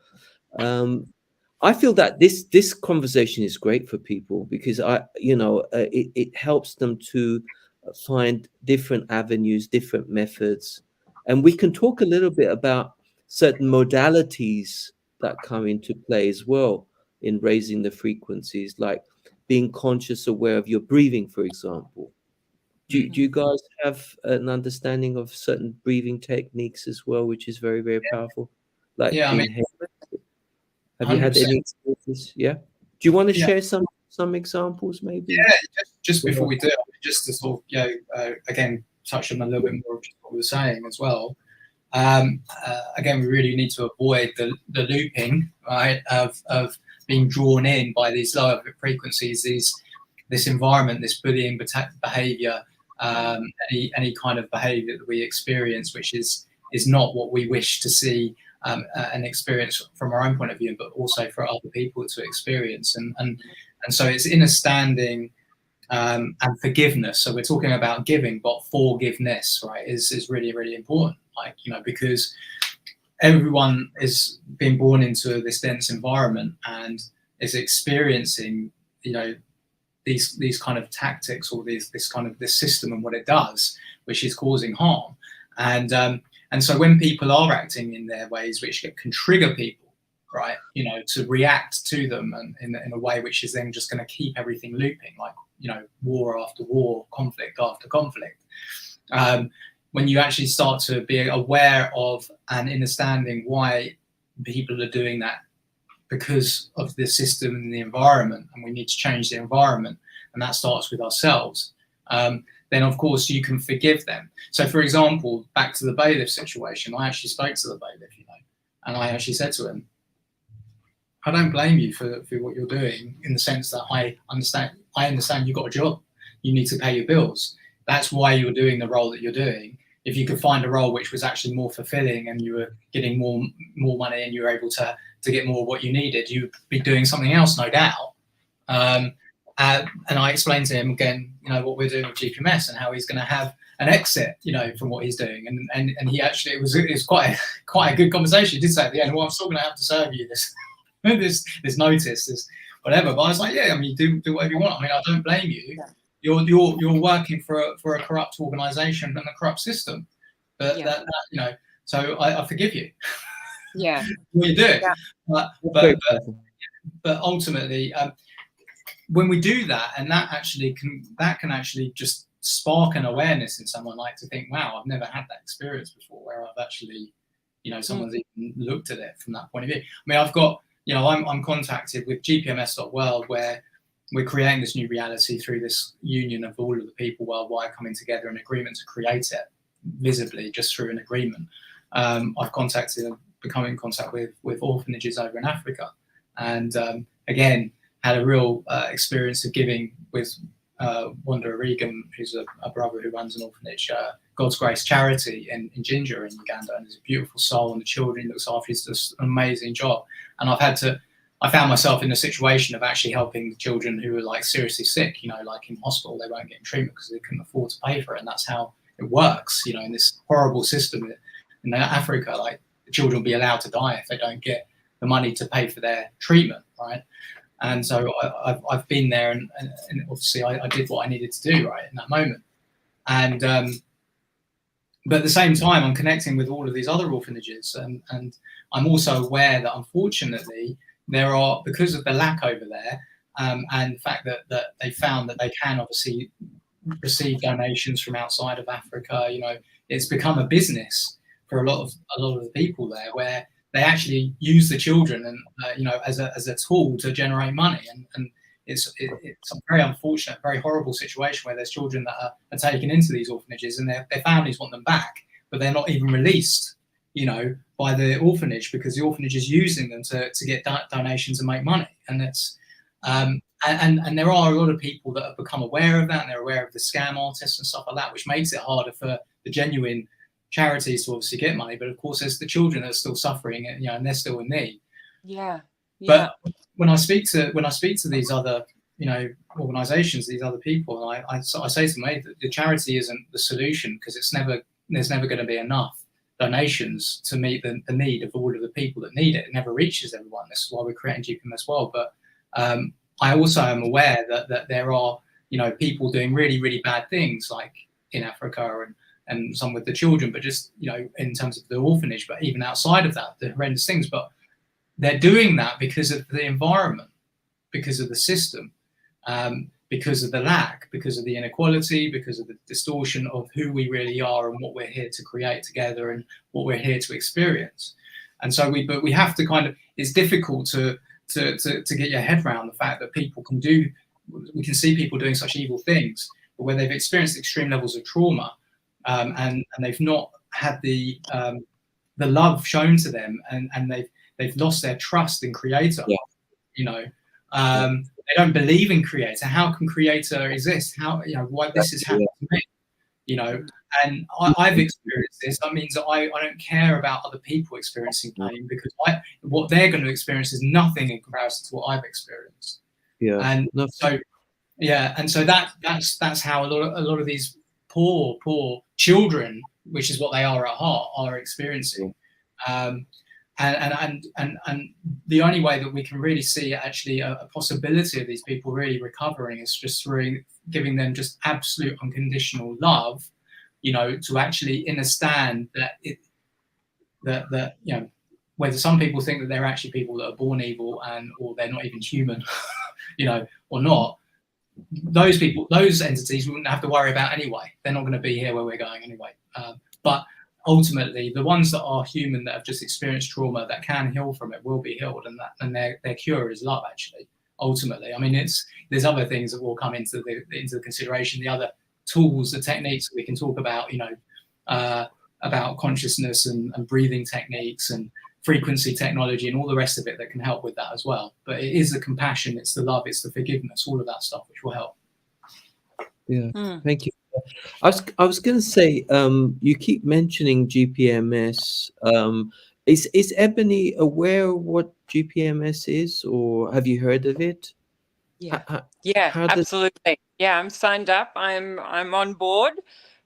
I feel that this conversation is great for people, because it helps them to find different avenues, different methods, and we can talk a little bit about certain modalities that come into play as well in raising the frequencies, like being conscious, aware of your breathing, for example. Do you guys have an understanding of certain breathing techniques as well, which is very, very powerful? Like Yeah, I mean, inhale. Have you had 100%. any experiences? Yeah. Do you want to Yeah. share some examples, maybe? Yeah, just before we do, just to sort of, again, touch on a little bit more of what we were saying as well. Again, we really need to avoid the looping, right, of being drawn in by these lower frequencies, this environment, this bullying behavior, any kind of behavior that we experience, which is not what we wish to see and experience from our own point of view, but also for other people to experience. And so it's understanding and forgiveness. So we're talking about giving, but forgiveness, right, is really, really important. Like, because everyone is being born into this dense environment and is experiencing, these kind of tactics, or this system and what it does, which is causing harm. And so when people are acting in their ways which can trigger people, right, to react to them and in a way which is then just going to keep everything looping, like, war after war, conflict after conflict. When you actually start to be aware of and understanding why people are doing that, because of the system and the environment, and we need to change the environment, and that starts with ourselves, then of course you can forgive them. So for example, back to the bailiff situation, I actually spoke to the bailiff, and I actually said to him, I don't blame you for what you're doing, in the sense that I understand you've got a job, you need to pay your bills. That's why you're doing the role that you're doing. If you could find a role which was actually more fulfilling and you were getting more money and you were able to get more of what you needed, you'd be doing something else, no doubt. And I explained to him again, what we're doing with GPMS and how he's going to have an exit, from what he's doing. And he actually, it was quite a good conversation. He did say at the end, well, I'm still going to have to serve you this this notice, this whatever. But I was like, yeah, I mean, do whatever you want. I mean, I don't blame you. Yeah. You're working for a corrupt organisation and a corrupt system. But Yeah. so I forgive you. Yeah. What you do. Yeah. But ultimately, when we do that, and that can actually just spark an awareness in someone, like to think, wow, I've never had that experience before, where I've actually, someone's even looked at it from that point of view. I mean, I've got, I'm contacted with gpms.world, where we're creating this new reality through this union of all of the people worldwide coming together in agreement to create it visibly, just through an agreement. I've become in contact with orphanages over in Africa, and again, had a real experience of giving with Wanda Regan, who's a brother who runs an orphanage, God's Grace Charity in Ginger in Uganda, and he's a beautiful soul, and the children he looks after. He's just an amazing job. And I found myself in a situation of actually helping children who were like seriously sick, like in hospital, they weren't getting treatment because they couldn't afford to pay for it. And that's how it works, in this horrible system in Africa. Like, the children will be allowed to die if they don't get the money to pay for their treatment, right? And so I've been there, and obviously I did what I needed to do, right, in that moment. And but at the same time, I'm connecting with all of these other orphanages, and I'm also aware that unfortunately there are, because of the lack over there, and the fact that they found that they can obviously receive donations from outside of Africa. You know, it's become a business for a lot of the people there, where they actually use the children and you know, as a tool to generate money, and it's a very unfortunate, very horrible situation where there's children that are taken into these orphanages and their families want them back, but they're not even released, you know, by the orphanage, because the orphanage is using them to get donations and make money. And it's and there are a lot of people that have become aware of that, and they're aware of the scam artists and stuff like that, which makes it harder for the genuine charities to obviously get money. But of course, there's the children that are still suffering, and, you know, and they're still in need. Yeah. But when I speak to these other, you know, organisations, these other people, I say to them, hey, the charity isn't the solution, because there's never going to be enough donations to meet the need of all of the people that need it. It never reaches everyone. This is why we're creating GPMS World. But I also am aware that there are, you know, people doing really, really bad things, like in Africa and some with the children, but just, you know, in terms of the orphanage, but even outside of that, the horrendous things. But they're doing that because of the environment, because of the system, because of the lack, because of the inequality, because of the distortion of who we really are and what we're here to create together and what we're here to experience. And so we have to kind of, it's difficult to get your head around the fact that we can see people doing such evil things, but where they've experienced extreme levels of trauma, and they've not had the love shown to them, and they've lost their trust in Creator. Yeah. You know, they don't believe in Creator. How can Creator exist? How, you know, why this is happening to me? You know, and I've experienced this. That means that I don't care about other people experiencing pain, because what they're going to experience is nothing in comparison to what I've experienced. Yeah. And so that's how a lot of these poor children, which is what they are at heart, are experiencing. And the only way that we can really see actually a possibility of these people really recovering is just through giving them just absolute unconditional love, you know, to actually understand that you know, whether some people think that they're actually people that are born evil or they're not even human, you know, or not, those entities we wouldn't have to worry about anyway. They're not going to be here where we're going anyway. But ultimately, the ones that are human, that have just experienced trauma, that can heal from it, will be healed, and their cure is love. Actually, ultimately, I mean, there's other things that will come into the consideration. The other tools, the techniques that we can talk about, you know, about consciousness and breathing techniques and frequency technology and all the rest of it that can help with that as well. But it is the compassion, it's the love, it's the forgiveness, all of that stuff which will help. Yeah, thank you. I was going to say, you keep mentioning GPMS. Is Ebony aware of what GPMS is, or have you heard of it? Yeah, absolutely. Yeah, I'm signed up. I'm on board.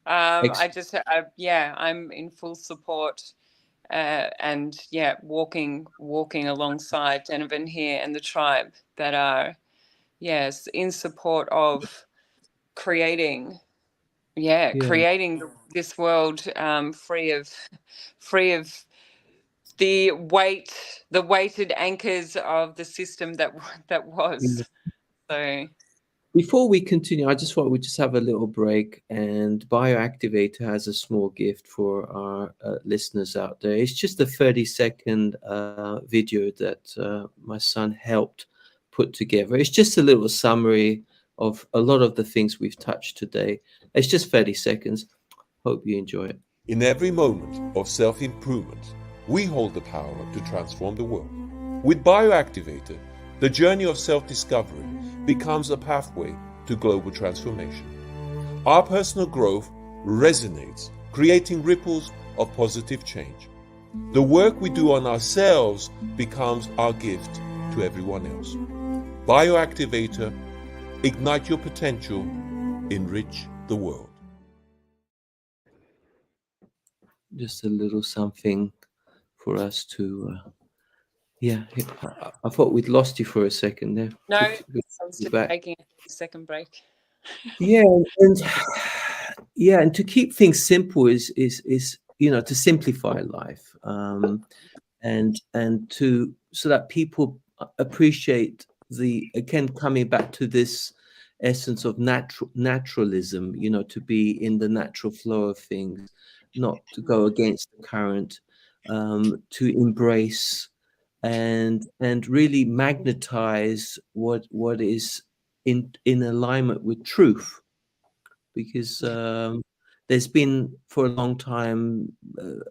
I'm in full support, and walking alongside Denovan here and the tribe that are, in support of creating this world free of the weighted anchors of the system that was. So before we continue, I just thought we'd just have a little break, and Bioactivator has a small gift for our listeners out there. It's just a 30-second video that my son helped put together. It's just a little summary of a lot of the things we've touched today. It's just 30 seconds. Hope you enjoy it. In every moment of self-improvement, we hold the power to transform the world. With Bioactivator, the journey of self-discovery becomes a pathway to global transformation. Our personal growth resonates, creating ripples of positive change. The work we do on ourselves becomes our gift to everyone else. Bioactivator, ignite your potential, enrich the world. Just a little something for us to I thought we'd lost you for a second there. No, I was just taking a second break. And yeah, and to keep things simple is to simplify life, and to so that people appreciate again, coming back to this essence of naturalism, to be in the natural flow of things, not to go against the current, to embrace and really magnetize what is in alignment with truth, because there's been for a long time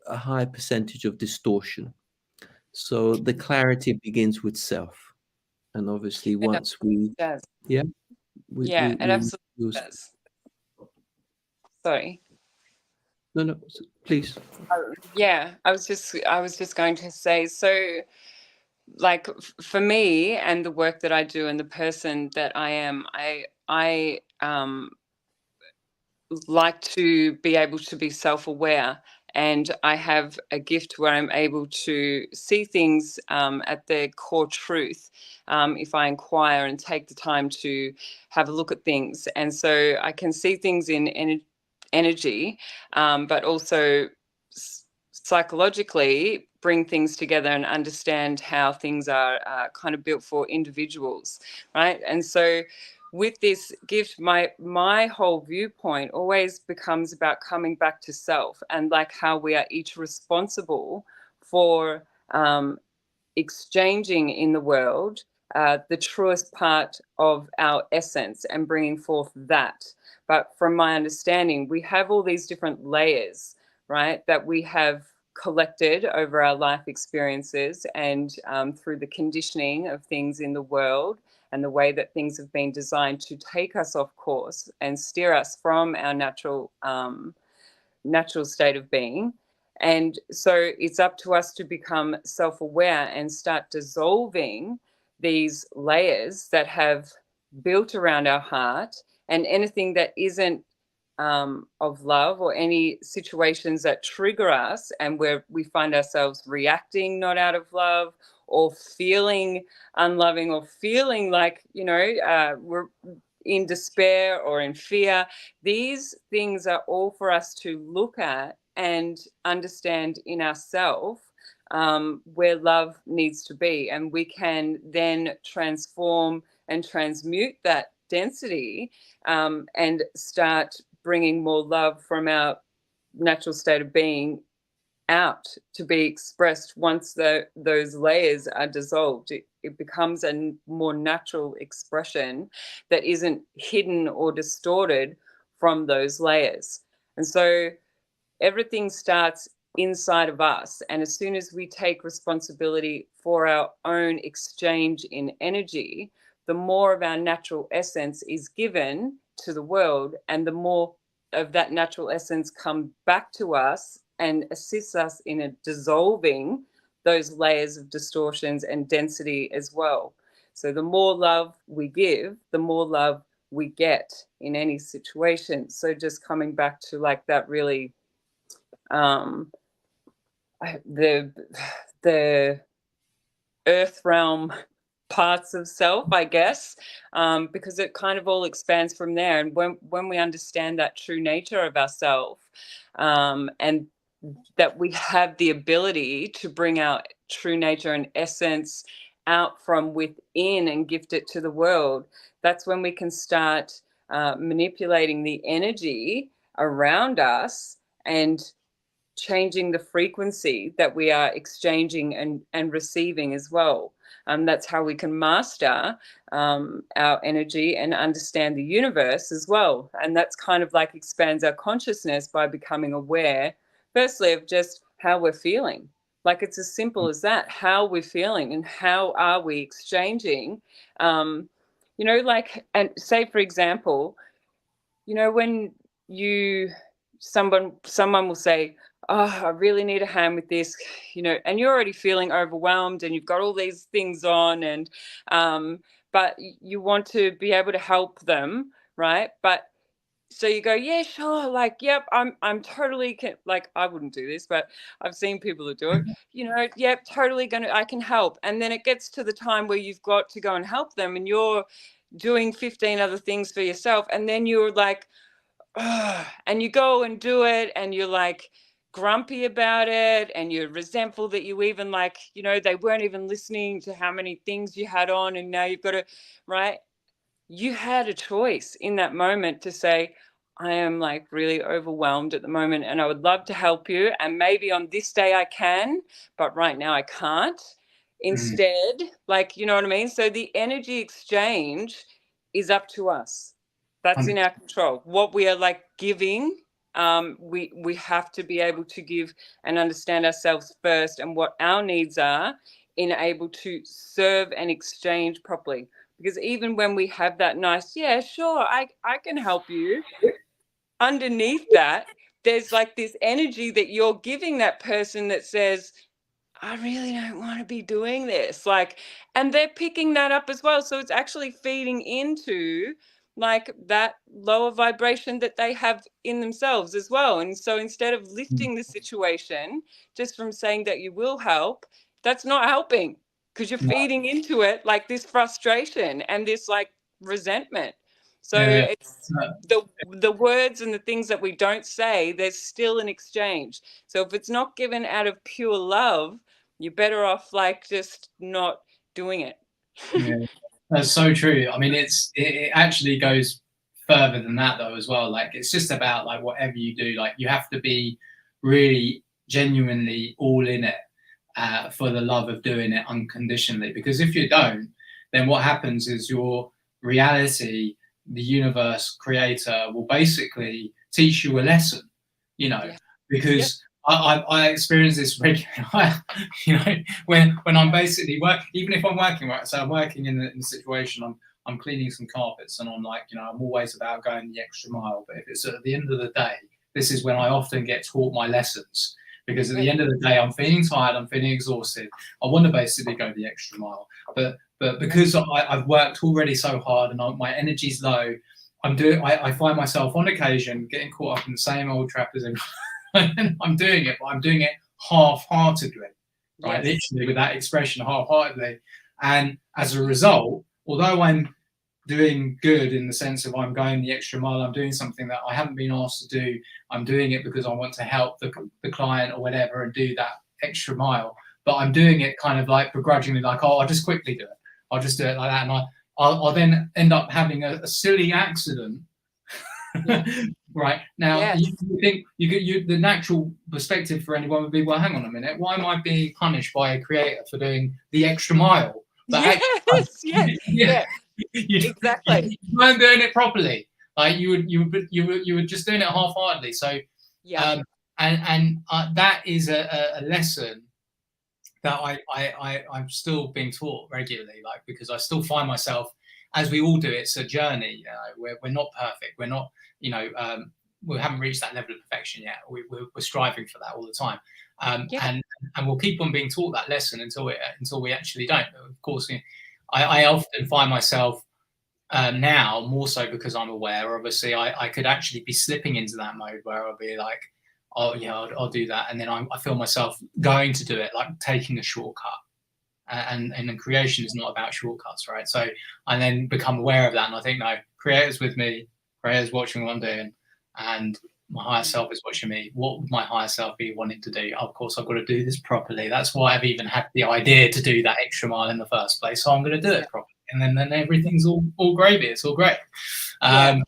a high percentage of distortion. So the clarity begins with self, and obviously It once we does. yeah Yeah, it absolutely we does. Sorry. no, please. Yeah, I was just going to say, so like for me and the work that I do and the person that I am, I like to be able to be self-aware, and I have a gift where I'm able to see things at their core truth, if I inquire and take the time to have a look at things. And so I can see things in energy, but also psychologically bring things together and understand how things are kind of built for individuals, right? And so with this gift, my whole viewpoint always becomes about coming back to self, and like how we are each responsible for exchanging in the world the truest part of our essence and bringing forth that. But from my understanding, we have all these different layers, right, that we have collected over our life experiences and through the conditioning of things in the world and the way that things have been designed to take us off course and steer us from our natural state of being. And so it's up to us to become self-aware and start dissolving these layers that have built around our heart, and anything that isn't of love, or any situations that trigger us and where we find ourselves reacting not out of love, or feeling unloving, or feeling like we're in despair or in fear. These things are all for us to look at and understand in ourselves, where love needs to be, and we can then transform and transmute that density, and start bringing more love from our natural state of being out to be expressed. Once those layers are dissolved, it becomes a more natural expression that isn't hidden or distorted from those layers. And so everything starts inside of us, and as soon as we take responsibility for our own exchange in energy, the more of our natural essence is given to the world, and the more of that natural essence come back to us and assists us in dissolving those layers of distortions and density as well. So the more love we give, the more love we get in any situation. So just coming back to like that really the earth realm parts of self, I guess, because it kind of all expands from there. And when we understand that true nature of ourselves, and that we have the ability to bring our true nature and essence out from within and gift it to the world, that's when we can start manipulating the energy around us and changing the frequency that we are exchanging and receiving as well. That's how we can master our energy and understand the universe as well. And that's kind of like expands our consciousness by becoming aware, firstly, of just how we're feeling. Like it's as simple as that, how we're feeling and how are we exchanging. Like, and say, for example, when someone will say, oh, I really need a hand with this, and you're already feeling overwhelmed and you've got all these things on, and but you want to be able to help them, right? But so you go, yeah, sure, like, yep, I'm totally like, I wouldn't do this, but I've seen people who do it, yep, totally I can help. And then it gets to the time where you've got to go and help them, and you're doing 15 other things for yourself, and then you're like, "Ugh," and you go and do it, and you're like grumpy about it, and you're resentful that you even like, they weren't even listening to how many things you had on, and now you've got to, right? You had a choice in that moment to say, I am like really overwhelmed at the moment and I would love to help you. And maybe on this day I can, but right now I can't. Mm. Instead, like, you know what I mean? So the energy exchange is up to us. That's in our control. What we are like giving, we have to be able to give and understand ourselves first and what our needs are in able to serve and exchange properly. Because even when we have that nice, yeah, sure, I can help you, underneath that, there's like this energy that you're giving that person that says, I really don't want to be doing this. Like, and they're picking that up as well. So it's actually feeding into like that lower vibration that they have in themselves as well. And so instead of lifting the situation just from saying that you will help, that's not helping because you're No. feeding into it like this frustration and this like resentment. So Yeah. it's the words and the things that we don't say, there's still an exchange. So if it's not given out of pure love, you're better off like just not doing it. Yeah, that's so true. I mean, it actually goes further than that though as well. Like it's just about like whatever you do, like you have to be really genuinely all in it for the love of doing it unconditionally. Because if you don't, then what happens is your reality, the universe, creator will basically teach you a lesson. Yeah. Because I experience this regularly. When I'm basically even if I'm working, right. So I'm working in the situation. I'm cleaning some carpets, and I'm like, I'm always about going the extra mile. But if it's at the end of the day, this is when I often get taught my lessons. Because at the end of the day, I'm feeling tired, I'm feeling exhausted. I want to basically go the extra mile, but because I've worked already so hard and my energy's low, I find myself on occasion getting caught up in the same old trap as everyone. And I'm doing it, but I'm doing it half-heartedly, right? Yes. Literally with that expression, half-heartedly. And as a result, although I'm doing good in the sense of I'm going the extra mile, I'm doing something that I haven't been asked to do, I'm doing it because I want to help the client or whatever and do that extra mile. But I'm doing it kind of like begrudgingly, like, I'll just quickly do it. I'll just do it like that. And I'll then end up having a silly accident. Yeah. Right now, Yes. you think the natural perspective for anyone would be, well, hang on a minute, why am I being punished by a creator for doing the extra mile? But Yes. Yeah. Exactly. You weren't doing it properly. Like you were just doing it half-heartedly. So Yeah. that is a lesson that I'm still being taught regularly. Like because I still find myself, as we all do, it's a journey. We're not perfect. We're not. We haven't reached that level of perfection yet. We're striving for that all the time, Yeah. and we'll keep on being taught that lesson until we actually don't. Of course, I often find myself now more so because I'm aware. Obviously, I could actually be slipping into that mode where I'll be like, oh yeah, I'll do that, and then I feel myself going to do it, like taking a shortcut. And creation is not about shortcuts, right? So I then become aware of that, and I think, no, creator's with me, creator's watching what I'm doing, and my higher self is watching me. What would my higher self be wanting to do? Of course, I've got to do this properly. That's why I've even had the idea to do that extra mile in the first place. So I'm going to do it properly, and then everything's all gravy. It's all great. That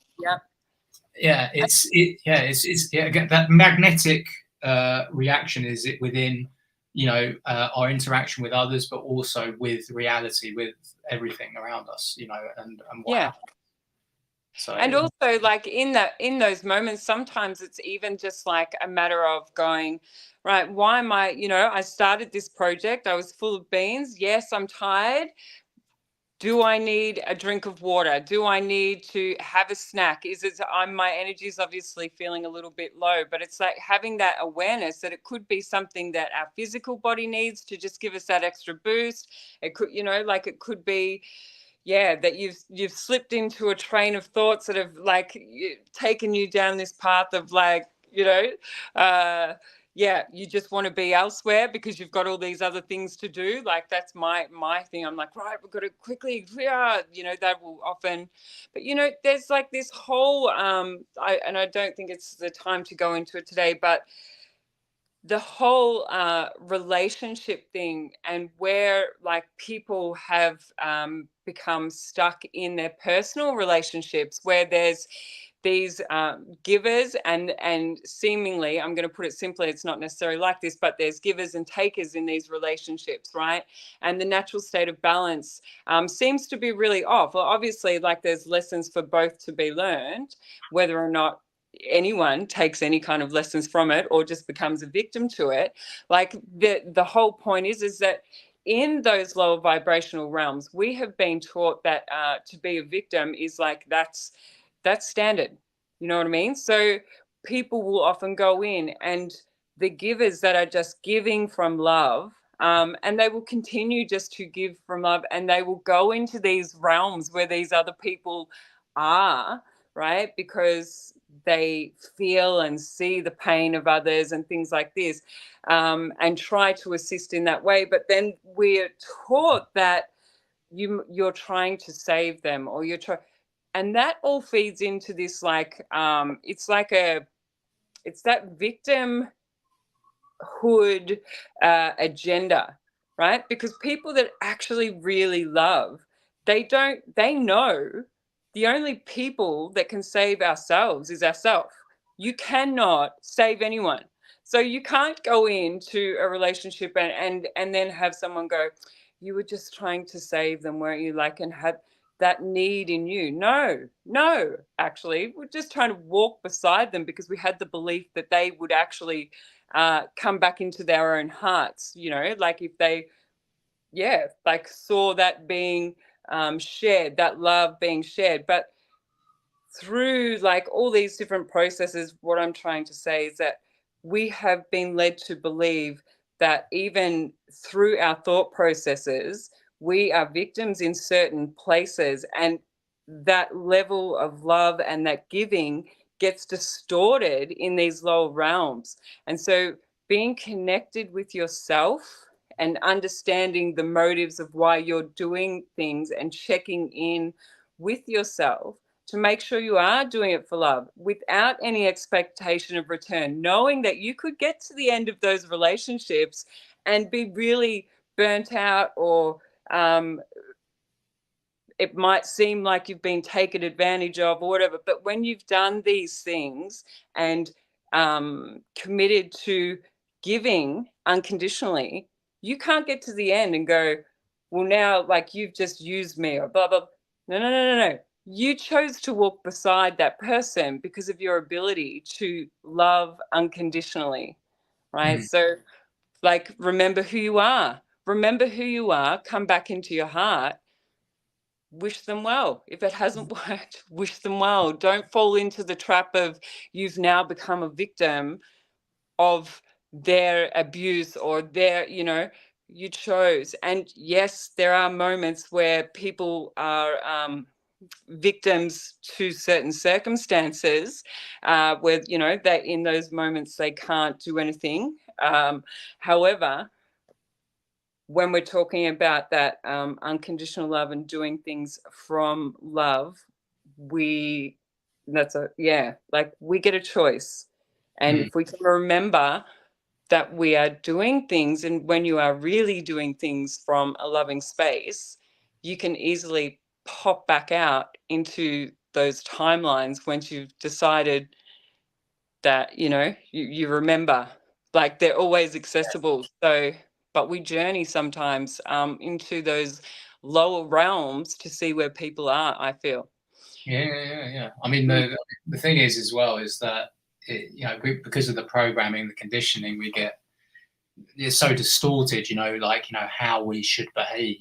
magnetic reaction is it within our interaction with others, but also with reality, with everything around us, and what happens. So, and also like in those moments, sometimes it's even just like a matter of going, right, why am I, I started this project, I was full of beans. Yes, I'm tired. Do I need a drink of water? Do I need to have a snack? My energy is obviously feeling a little bit low, but it's like having that awareness that it could be something that our physical body needs to just give us that extra boost. It could, like it could be, that you've slipped into a train of thoughts that have like taken you down this path of like, yeah, you just want to be elsewhere because you've got all these other things to do. Like that's my thing. I'm like, right, we've got to quickly, that will often, but there's like this whole, I don't think it's the time to go into it today, but the whole relationship thing, and where like people have become stuck in their personal relationships, where there's these givers and seemingly, I'm going to put it simply, it's not necessarily like this, but there's givers and takers in these relationships, right? And the natural state of balance seems to be really off. Well, obviously, like there's lessons for both to be learned, whether or not anyone takes any kind of lessons from it or just becomes a victim to it. Like the whole point is that in those lower vibrational realms, we have been taught that to be a victim is like that's standard. You know what I mean? So people will often go in, and the givers that are just giving from love, and they will continue just to give from love, and they will go into these realms where these other people are, right? Because they feel and see the pain of others and things like this, and try to assist in that way. But then we're taught that you're trying to save them, or and that all feeds into this like it's that victimhood agenda, right? Because people that actually really love, they know the only people that can save ourselves is ourselves. You cannot save anyone. So you can't go into a relationship and then have someone go, you were just trying to save them, weren't you? Like, and have that need in you. No, actually, we're just trying to walk beside them because we had the belief that they would actually come back into their own hearts, like if they, like saw that being shared, that love being shared. But through like all these different processes, what I'm trying to say is that we have been led to believe that even through our thought processes, we are victims in certain places, and that level of love and that giving gets distorted in these lower realms. And so being connected with yourself and understanding the motives of why you're doing things and checking in with yourself to make sure you are doing it for love without any expectation of return, knowing that you could get to the end of those relationships and be really burnt out, or it might seem like you've been taken advantage of or whatever. But when you've done these things and committed to giving unconditionally, you can't get to the end and go, well, now like you've just used me or blah, blah. No. You chose to walk beside that person because of your ability to love unconditionally, right? So like, remember who you are. Remember who you are. Come back into your heart. Wish them well. If it hasn't worked, wish them well. Don't fall into the trap of you've now become a victim of their abuse or their, you chose. And yes, there are moments where people are victims to certain circumstances, where, that in those moments they can't do anything. However, when we're talking about that unconditional love and doing things from love, we get a choice. And if we can remember that we are doing things, and when you are really doing things from a loving space, you can easily pop back out into those timelines once you've decided that, you remember, like they're always accessible. So, but we journey sometimes into those lower realms to see where people are, I feel. Yeah. I mean, the thing is as well is that, because of the programming, the conditioning, it's so distorted, how we should behave,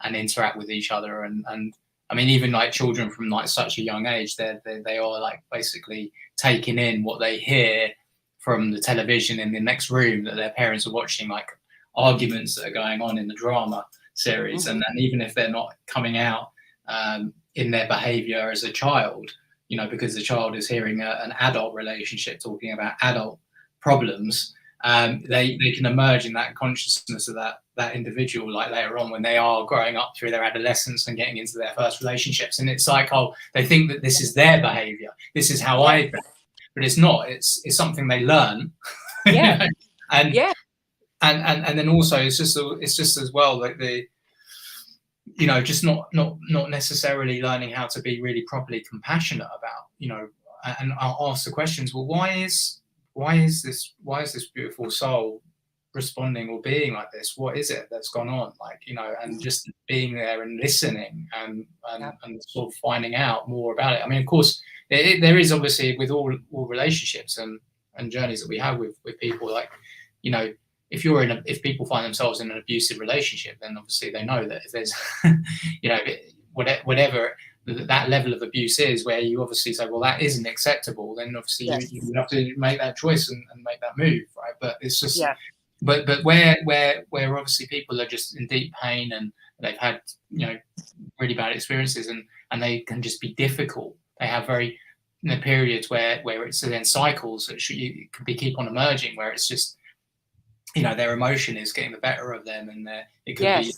and interact with each other. And I mean, even like children from like such a young age, they are like basically taking in what they hear from the television in the next room that their parents are watching, like arguments that are going on in the drama series. And even if they're not coming out in their behavior as a child, because the child is hearing an adult relationship talking about adult problems, they can emerge in that consciousness of that individual, like later on when they are growing up through their adolescence and getting into their first relationships. And it's like, oh, they think that this is their behavior. This is how I behave. But it's not. It's something they learn. Yeah. You know? And Yeah. And then also it's just as well like the, you know, just not necessarily learning how to be really properly compassionate about, you know, and I'll ask the questions. Well, why is this beautiful soul responding or being like this? What is it that's gone on? Like, you know, and just being there and listening and sort of finding out more about it. I mean, of course, there is obviously with all relationships and journeys that we have with people, like, you know, if people find themselves in an abusive relationship, then obviously they know that if there's, you know, whatever that level of abuse is, where you obviously say, well, that isn't acceptable, then obviously you have to make that choice and make that move, right? But it's just, but where obviously people are just in deep pain and they've had, you know, really bad experiences and they can just be difficult. They have very, you know, periods where it's then cycles that can keep on emerging, where it's just, you know, their emotion is getting the better of them, and it could be,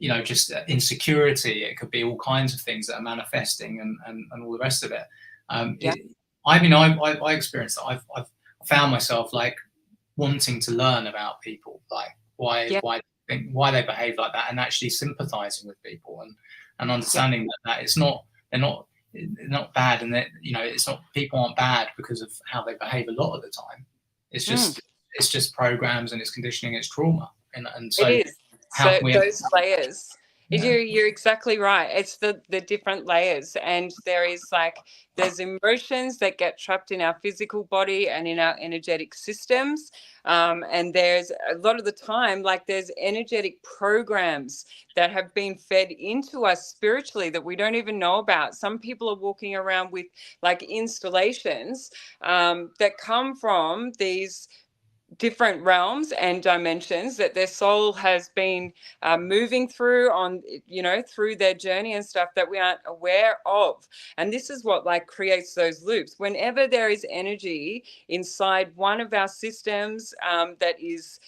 you know, just insecurity. It could be all kinds of things that are manifesting and all the rest of it. I mean, I experienced that. I've found myself like wanting to learn about people, like why they behave like that, and actually sympathizing with people and understanding that it's not, they're not bad, and that, you know, it's not, people aren't bad because of how they behave a lot of the time. It's just programs, and it's conditioning, it's trauma, and so it is. how So those layers. You're exactly right. It's the different layers, and there's emotions that get trapped in our physical body and in our energetic systems, and there's a lot of the time, like, there's energetic programs that have been fed into us spiritually that we don't even know about. Some people are walking around with like installations that come from these different realms and dimensions that their soul has been moving through on, you know, through their journey and stuff that we aren't aware of. And this is what like creates those loops. Whenever there is energy inside one of our systems that is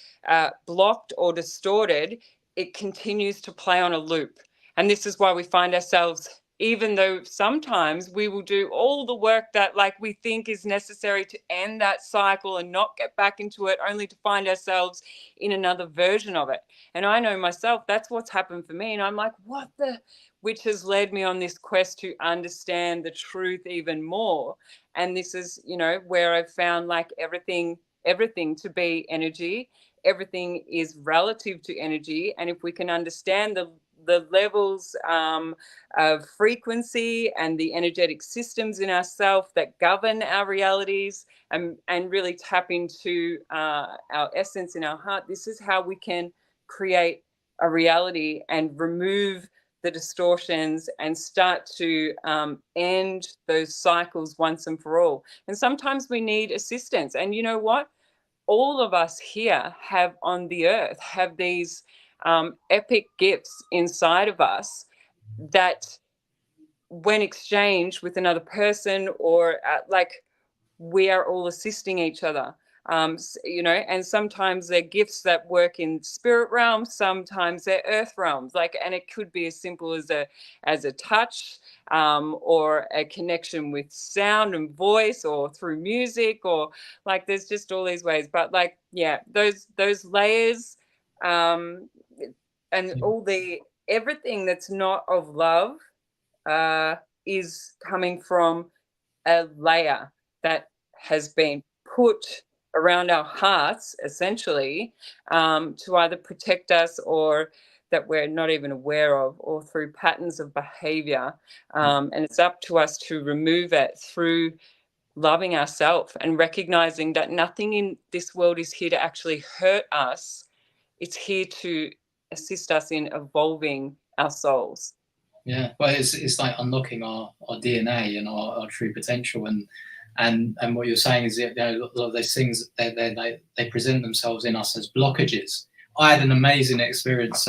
blocked or distorted, it continues to play on a loop. And this is why we find ourselves, even though sometimes we will do all the work that like we think is necessary to end that cycle and not get back into it, only to find ourselves in another version of it. And I know myself, that's what's happened for me. And I'm like, which has led me on this quest to understand the truth even more. And this is, you know, where I've found like everything to be energy. Everything is relative to energy. And if we can understand the levels of frequency and the energetic systems in ourself that govern our realities, and really tap into our essence in our heart, this is how we can create a reality and remove the distortions and start to end those cycles once and for all. And sometimes we need assistance. And you know what? All of us here have on the earth have these epic gifts inside of us that, when exchanged with another person, or like, we are all assisting each other, you know. And sometimes they're gifts that work in spirit realms, sometimes they're earth realms, like, and it could be as simple as a touch, or a connection with sound and voice, or through music, or like, there's just all these ways. But like, those layers, and all everything that's not of love is coming from a layer that has been put around our hearts, essentially, to either protect us, or that we're not even aware of, or through patterns of behavior. And it's up to us to remove it through loving ourselves and recognizing that nothing in this world is here to actually hurt us. It's here to assist us in evolving our souls. Yeah, well, it's like unlocking our DNA and our true potential, and what you're saying is that, you know, a lot of those things, they present themselves in us as blockages. I had an amazing experience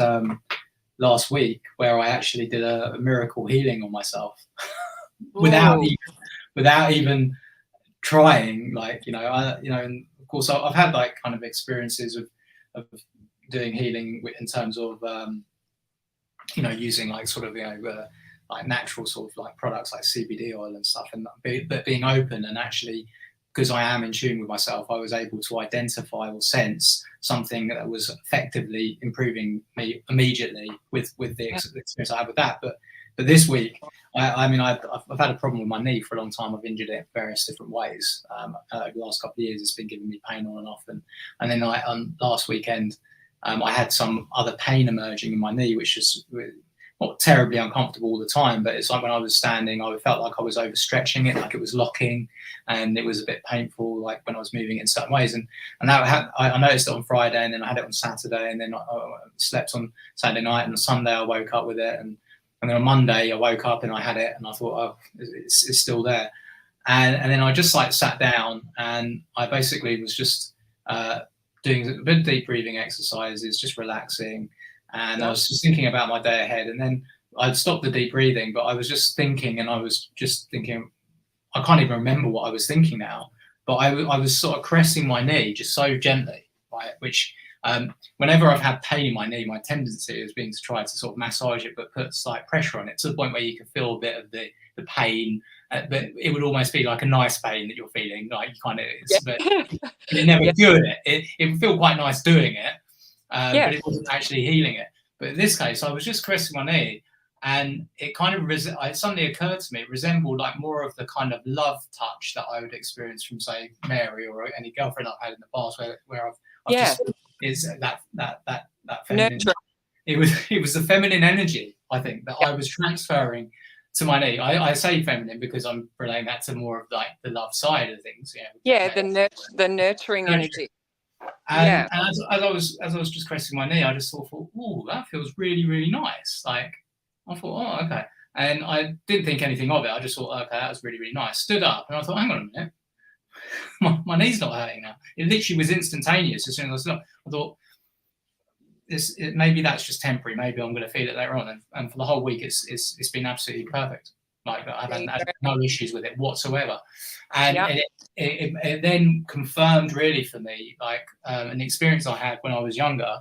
last week where I actually did a miracle healing on myself without even trying, like, and of course I've had like kind of experiences of doing healing in terms of using like sort of like natural sort of like products like CBD oil and stuff, but being open, and actually, because I am in tune with myself, I was able to identify or sense something that was effectively improving me immediately with the experience I had with that. But this week, I've had a problem with my knee for a long time. I've injured it in various different ways. Over the last couple of years, it's been giving me pain on and off. And then last weekend, I had some other pain emerging in my knee, which is not terribly uncomfortable all the time, but it's like when I was standing, I felt like I was overstretching it, like it was locking, and it was a bit painful, like when I was moving it in certain ways. And that I noticed it on Friday, and then I had it on Saturday, and then I slept on Saturday night, and on Sunday I woke up with it, and then on Monday I woke up and I had it, and I thought, oh, it's still there. And then I just like sat down, and I basically was just doing a bit of deep breathing exercises, just relaxing. And I was just thinking about my day ahead, and then I'd stopped the deep breathing, but I was just thinking, and I was just thinking, I can't even remember what I was thinking now, but I was sort of caressing my knee just so gently, right? Which whenever I've had pain in my knee, my tendency has been to try to sort of massage it, but put slight pressure on it to the point where you can feel a bit of the pain, but it would almost be like a nice pain that you're feeling, like you kind of, but it never cured it. It would feel quite nice doing it. But it wasn't actually healing it. But in this case, I was just caressing my knee, and it kind of it suddenly occurred to me it resembled like more of the kind of love touch that I would experience from, say, Mary or any girlfriend I've had in the past, where I've just is that feminine. It was the feminine energy, I think, that I was transferring to my knee. I say feminine because I'm relating that to more of like the love side of things. The nurturing energy. And as I was just caressing my knee, I just thought, oh, that feels really, really nice. Like, I thought, oh, okay. And I didn't think anything of it. I just thought, okay, that was really, really nice. Stood up, and I thought, hang on a minute. My knee's not hurting now. It literally was instantaneous. As soon as I stood up, I thought, maybe that's just temporary. Maybe I'm going to feel it later on. And for the whole week, it's been absolutely perfect. Like, I've had no issues with it whatsoever. And it then confirmed really for me, like an experience I had when I was younger,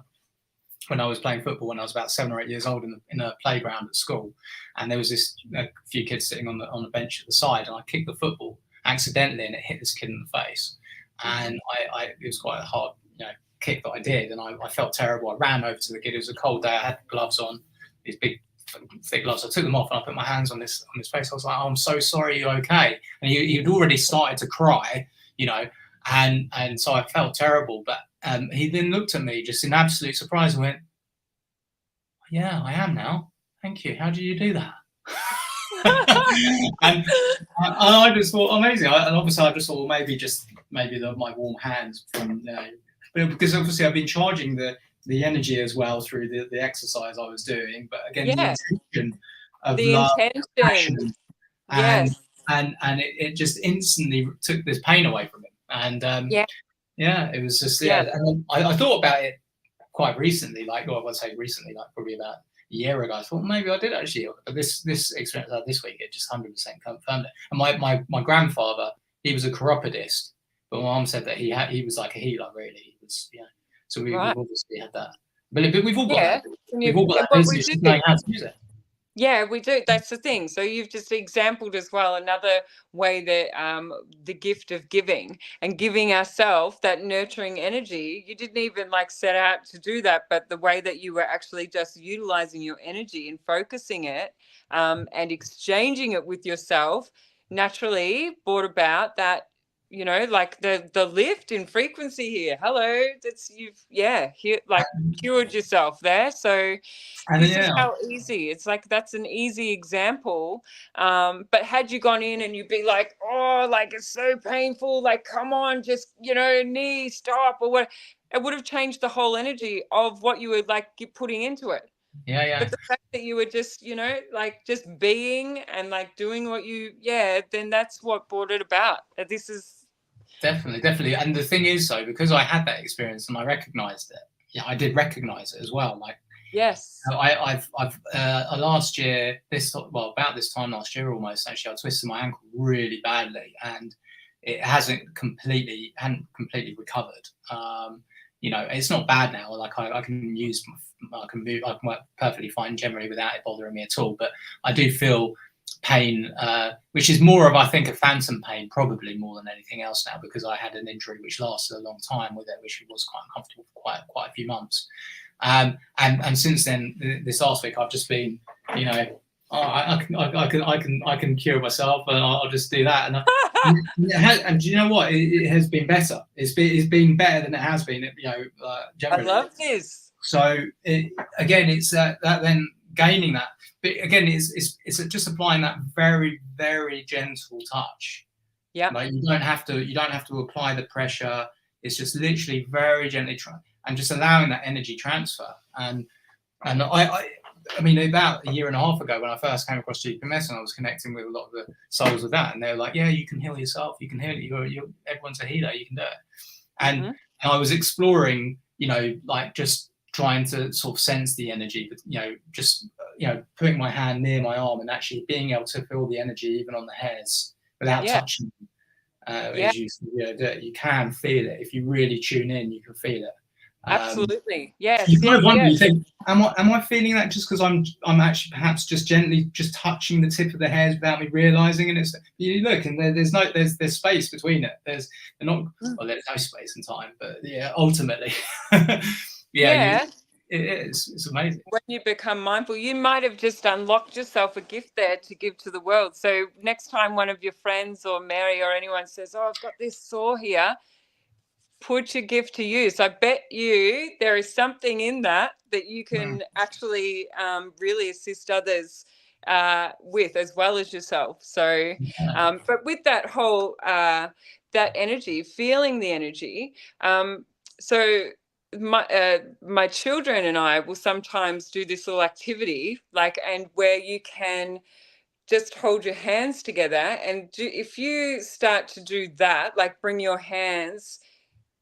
when I was playing football when I was about 7 or 8 years old in a playground at school. And there was a few kids sitting on the bench at the side, and I kicked the football accidentally, and it hit this kid in the face. And it was quite a hard kick that I did, and I felt terrible. I ran over to the kid. It was a cold day. I had gloves on, these big thick gloves. I took them off, and I put my hands on his face. I was like, oh, I'm so sorry, you're okay. And he had already started to cry, and so I felt terrible. But he then looked at me just in absolute surprise and went, yeah, I am now. Thank you. How did you do that? and I just thought, amazing. And obviously I just thought, well, maybe my warm hands from, but because obviously I've been charging the energy as well through the exercise I was doing. But again, the intention of love, passion, and it just instantly took this pain away from him. And it was just And I thought about it quite recently, like, I would say recently, like probably about a year ago. I thought maybe I did actually, but this experience this week, it just 100% confirmed it. And my grandfather, he was a chiropodist, but my mum said that he was like a healer, really. He was, so we've obviously had that. But we've all got that. We've all got that. It's just knowing how to use it. Yeah, we do. That's the thing. So you've just exampled as well another way that the gift of giving and giving ourselves that nurturing energy. You didn't even like set out to do that, but the way that you were actually just utilizing your energy and focusing it and exchanging it with yourself naturally brought about that, like the lift in frequency here. Hello, that's cured yourself there. So this is how easy. It's like that's an easy example. But had you gone in and you'd be like, oh, like it's so painful, like come on, just knee stop or what, it would have changed the whole energy of what you were like putting into it. But the fact that you were just, like just being and like doing what then that's what brought it about. This is definitely. And the thing is, so because I had that experience and I recognized it, I did recognize it as well. Like, yes, I've last year, about this time last year almost, actually, I twisted my ankle really badly, and it hadn't completely recovered. You know, it's not bad now. Like I can work perfectly fine generally without it bothering me at all. But I do feel pain, which is more of, I think, a phantom pain, probably more than anything else now, because I had an injury which lasted a long time with it, which was quite uncomfortable for quite a few months. And since then, this last week, I've just been, you know, I can cure myself, and I'll just do that. And do you know what? It has been better. It's been better than it has been, you know, generally. I love this. So again, it's that then gaining that. But again, it's just applying that very, very gentle touch. Yeah. Like you don't have to apply the pressure. It's just literally very gently and just allowing that energy transfer. And I mean, about a year and a half ago, when I first came across GPMS, and I was connecting with a lot of the souls with that, and they were like, "Yeah, you can heal yourself. You can heal it. Everyone's a healer. You can do it." And I was exploring, you know, like just trying to sort of sense the energy, but you know, just putting my hand near my arm and actually being able to feel the energy even on the hairs without touching them. As you can feel it if you really tune in. You can feel it. Absolutely, yes. You kind of wonder. You think, am I feeling that just because I'm actually perhaps just gently just touching the tip of the hairs without me realizing? And it's, you look, and there's space between it. There's no space and time, but yeah, ultimately, it's amazing. When you become mindful, you might have just unlocked yourself a gift there to give to the world. So next time one of your friends or Mary or anyone says, "Oh, I've got this sore here," put your gift to use. I bet you there is something in that you can actually really assist others with, as well as yourself. So, but with that whole, that energy, feeling the energy. So my children and I will sometimes do this little activity, and where you can just hold your hands together, and if you start to do that, like bring your hands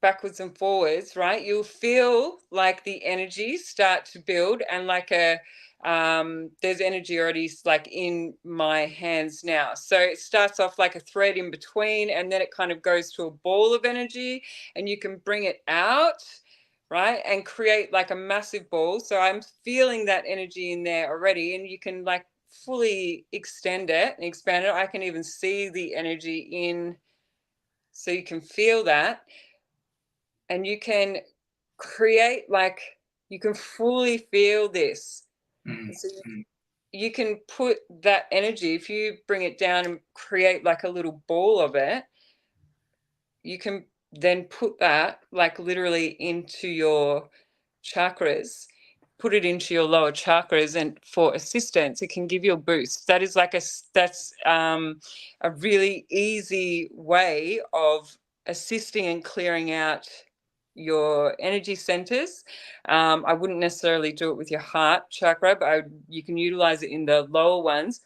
backwards and forwards, right, you'll feel like the energy start to build, and like there's energy already like in my hands now. So it starts off like a thread in between, and then it kind of goes to a ball of energy, and you can bring it out, right, and create like a massive ball. So I'm feeling that energy in there already, and you can like fully extend it and expand it. I can even see the energy in, so you can feel that. And you can create, like, you can fully feel this. So you can put that energy, if you bring it down and create like a little ball of it, you can then put that like literally into your chakras, put it into your lower chakras, and for assistance, it can give you a boost. That is like that's a really easy way of assisting and clearing out your energy centers. I wouldn't necessarily do it with your heart chakra, but you can utilize it in the lower ones.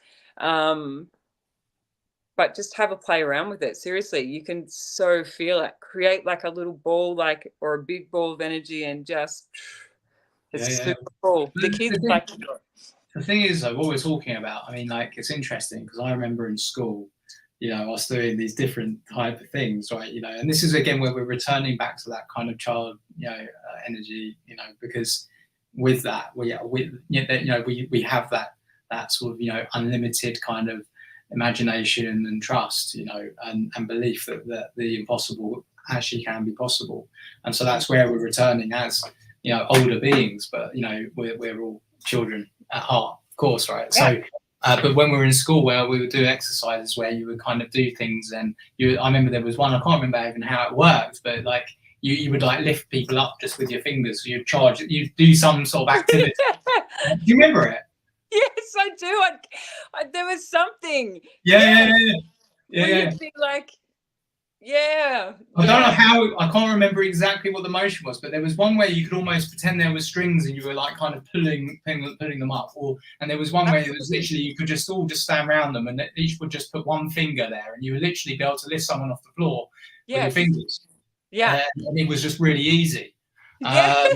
But just have a play around with it. Seriously, you can so feel it. Create like a little ball, or a big ball of energy, and just it's super cool. The kids like to do it. The thing is, though, what we're talking about, I mean, like, it's interesting because I remember in school, you know, I was doing these different type of things, right? You know, and this is again where we're returning back to that kind of child, energy, because with that, we have that sort of, unlimited kind of imagination and trust, and belief that the impossible actually can be possible. And so that's where we're returning as, older beings, but, we're all children at heart, of course, right? Yeah. So, but when we were in school, where we would do exercises where you would kind of do things, and I remember there was one, I can't remember even how it worked, but like you would like lift people up just with your fingers. So you'd do some sort of activity. Do you remember it? Yes, I do. There was something. Yeah. You'd be like, yeah. I don't know how, I can't remember exactly what the motion was, but there was one where you could almost pretend there were strings and you were like kind of pulling them up. And there was one where it was literally, you could just all stand around them and each would just put one finger there, and you would literally be able to lift someone off the floor with your fingers. Yeah. And it was just really easy. Yeah.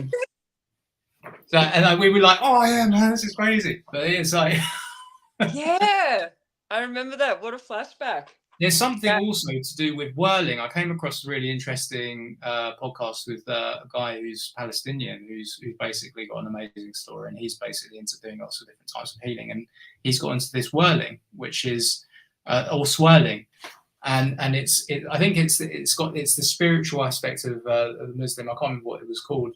And we were like, oh yeah, man, this is crazy. But it's like, yeah, I remember that. What a flashback. There's something Yeah. also to do with whirling. I came across a really interesting podcast with a guy who's Palestinian, who's basically got an amazing story, and he's basically into doing lots of different types of healing. And he's got into this whirling, which is or swirling, and I think it's the spiritual aspect of the Muslim. I can't remember what it was called,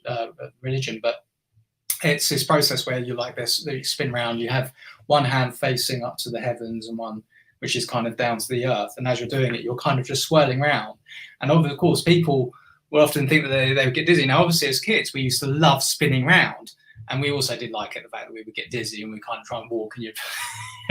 religion, but it's this process where you like this, you spin around, you have one hand facing up to the heavens and one which is kind of down to the earth. And as you're doing it, you're kind of just swirling around. And of course, people will often think that they would get dizzy. Now, obviously, as kids, we used to love spinning around. And we also did like it, the fact that we would get dizzy and we kind of try and walk and you're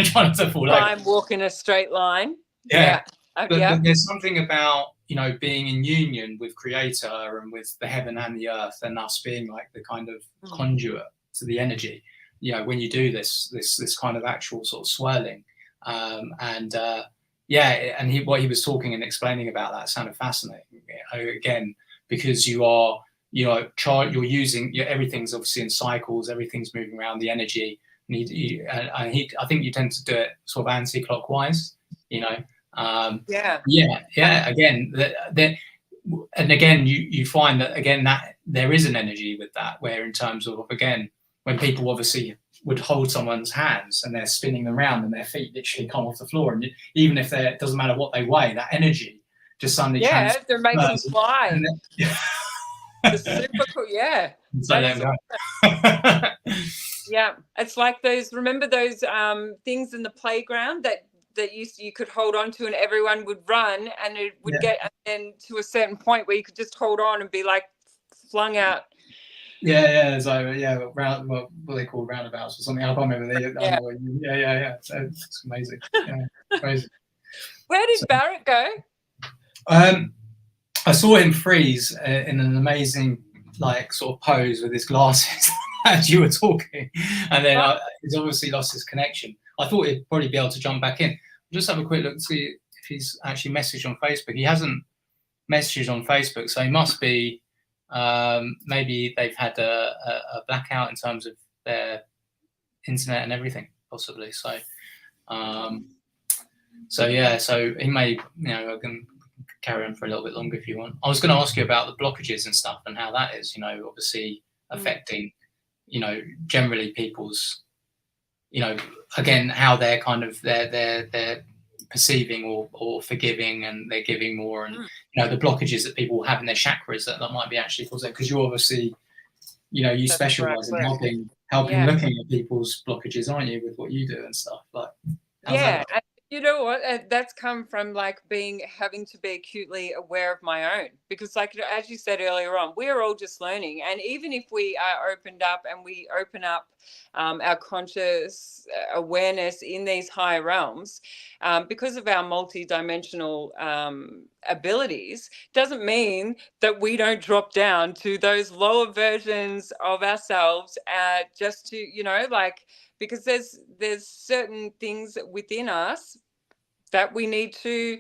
trying to fall over. Try and walk in a straight line. Yeah. But there's something about, being in union with Creator and with the heaven and the earth, and us being like the kind of conduit to the energy. When you do this kind of actual sort of swirling. And what he was talking and explaining about that sounded fascinating. Again, because you're using everything's obviously in cycles, everything's moving around the energy. I think you tend to do it sort of anti-clockwise. Again, and again, you find that again that there is an energy with that, where in terms of again when people obviously would hold someone's hands and they're spinning them around and their feet literally come off the floor, and even if it doesn't matter what they weigh, that energy just suddenly they're making them fly. It's super cool. Yeah. Yeah, it's like those. Remember those things in the playground that you could hold on to and everyone would run, and it would get and to a certain point where you could just hold on and be like flung out. So what they call roundabouts or something. I can't remember. So it's amazing. Crazy. Where did Barrett go? I saw him freeze in an amazing sort of pose with his glasses as you were talking, and then he's obviously lost his connection. I thought he'd probably be able to jump back in. Just have a quick look to see if he's actually messaged on Facebook. He hasn't messaged on Facebook, so he must be. Maybe they've had a blackout in terms of their internet and everything, possibly. So he may, I can carry on for a little bit longer if you want. I was going to ask you about the blockages and stuff and how that is, obviously affecting, generally people's, again, how they're kind of they're perceiving or forgiving, and they're giving more, and the blockages that people have in their chakras that might be actually causing, because you obviously you specialize in helping looking at people's blockages, aren't you, with what you do and stuff and you know what, that's come from having to be acutely aware of my own, because as you said earlier on, we're all just learning, and even if we are opened up and we open up our conscious awareness in these higher realms, because of our multi-dimensional abilities, doesn't mean that we don't drop down to those lower versions of ourselves, just to because there's certain things within us that we need to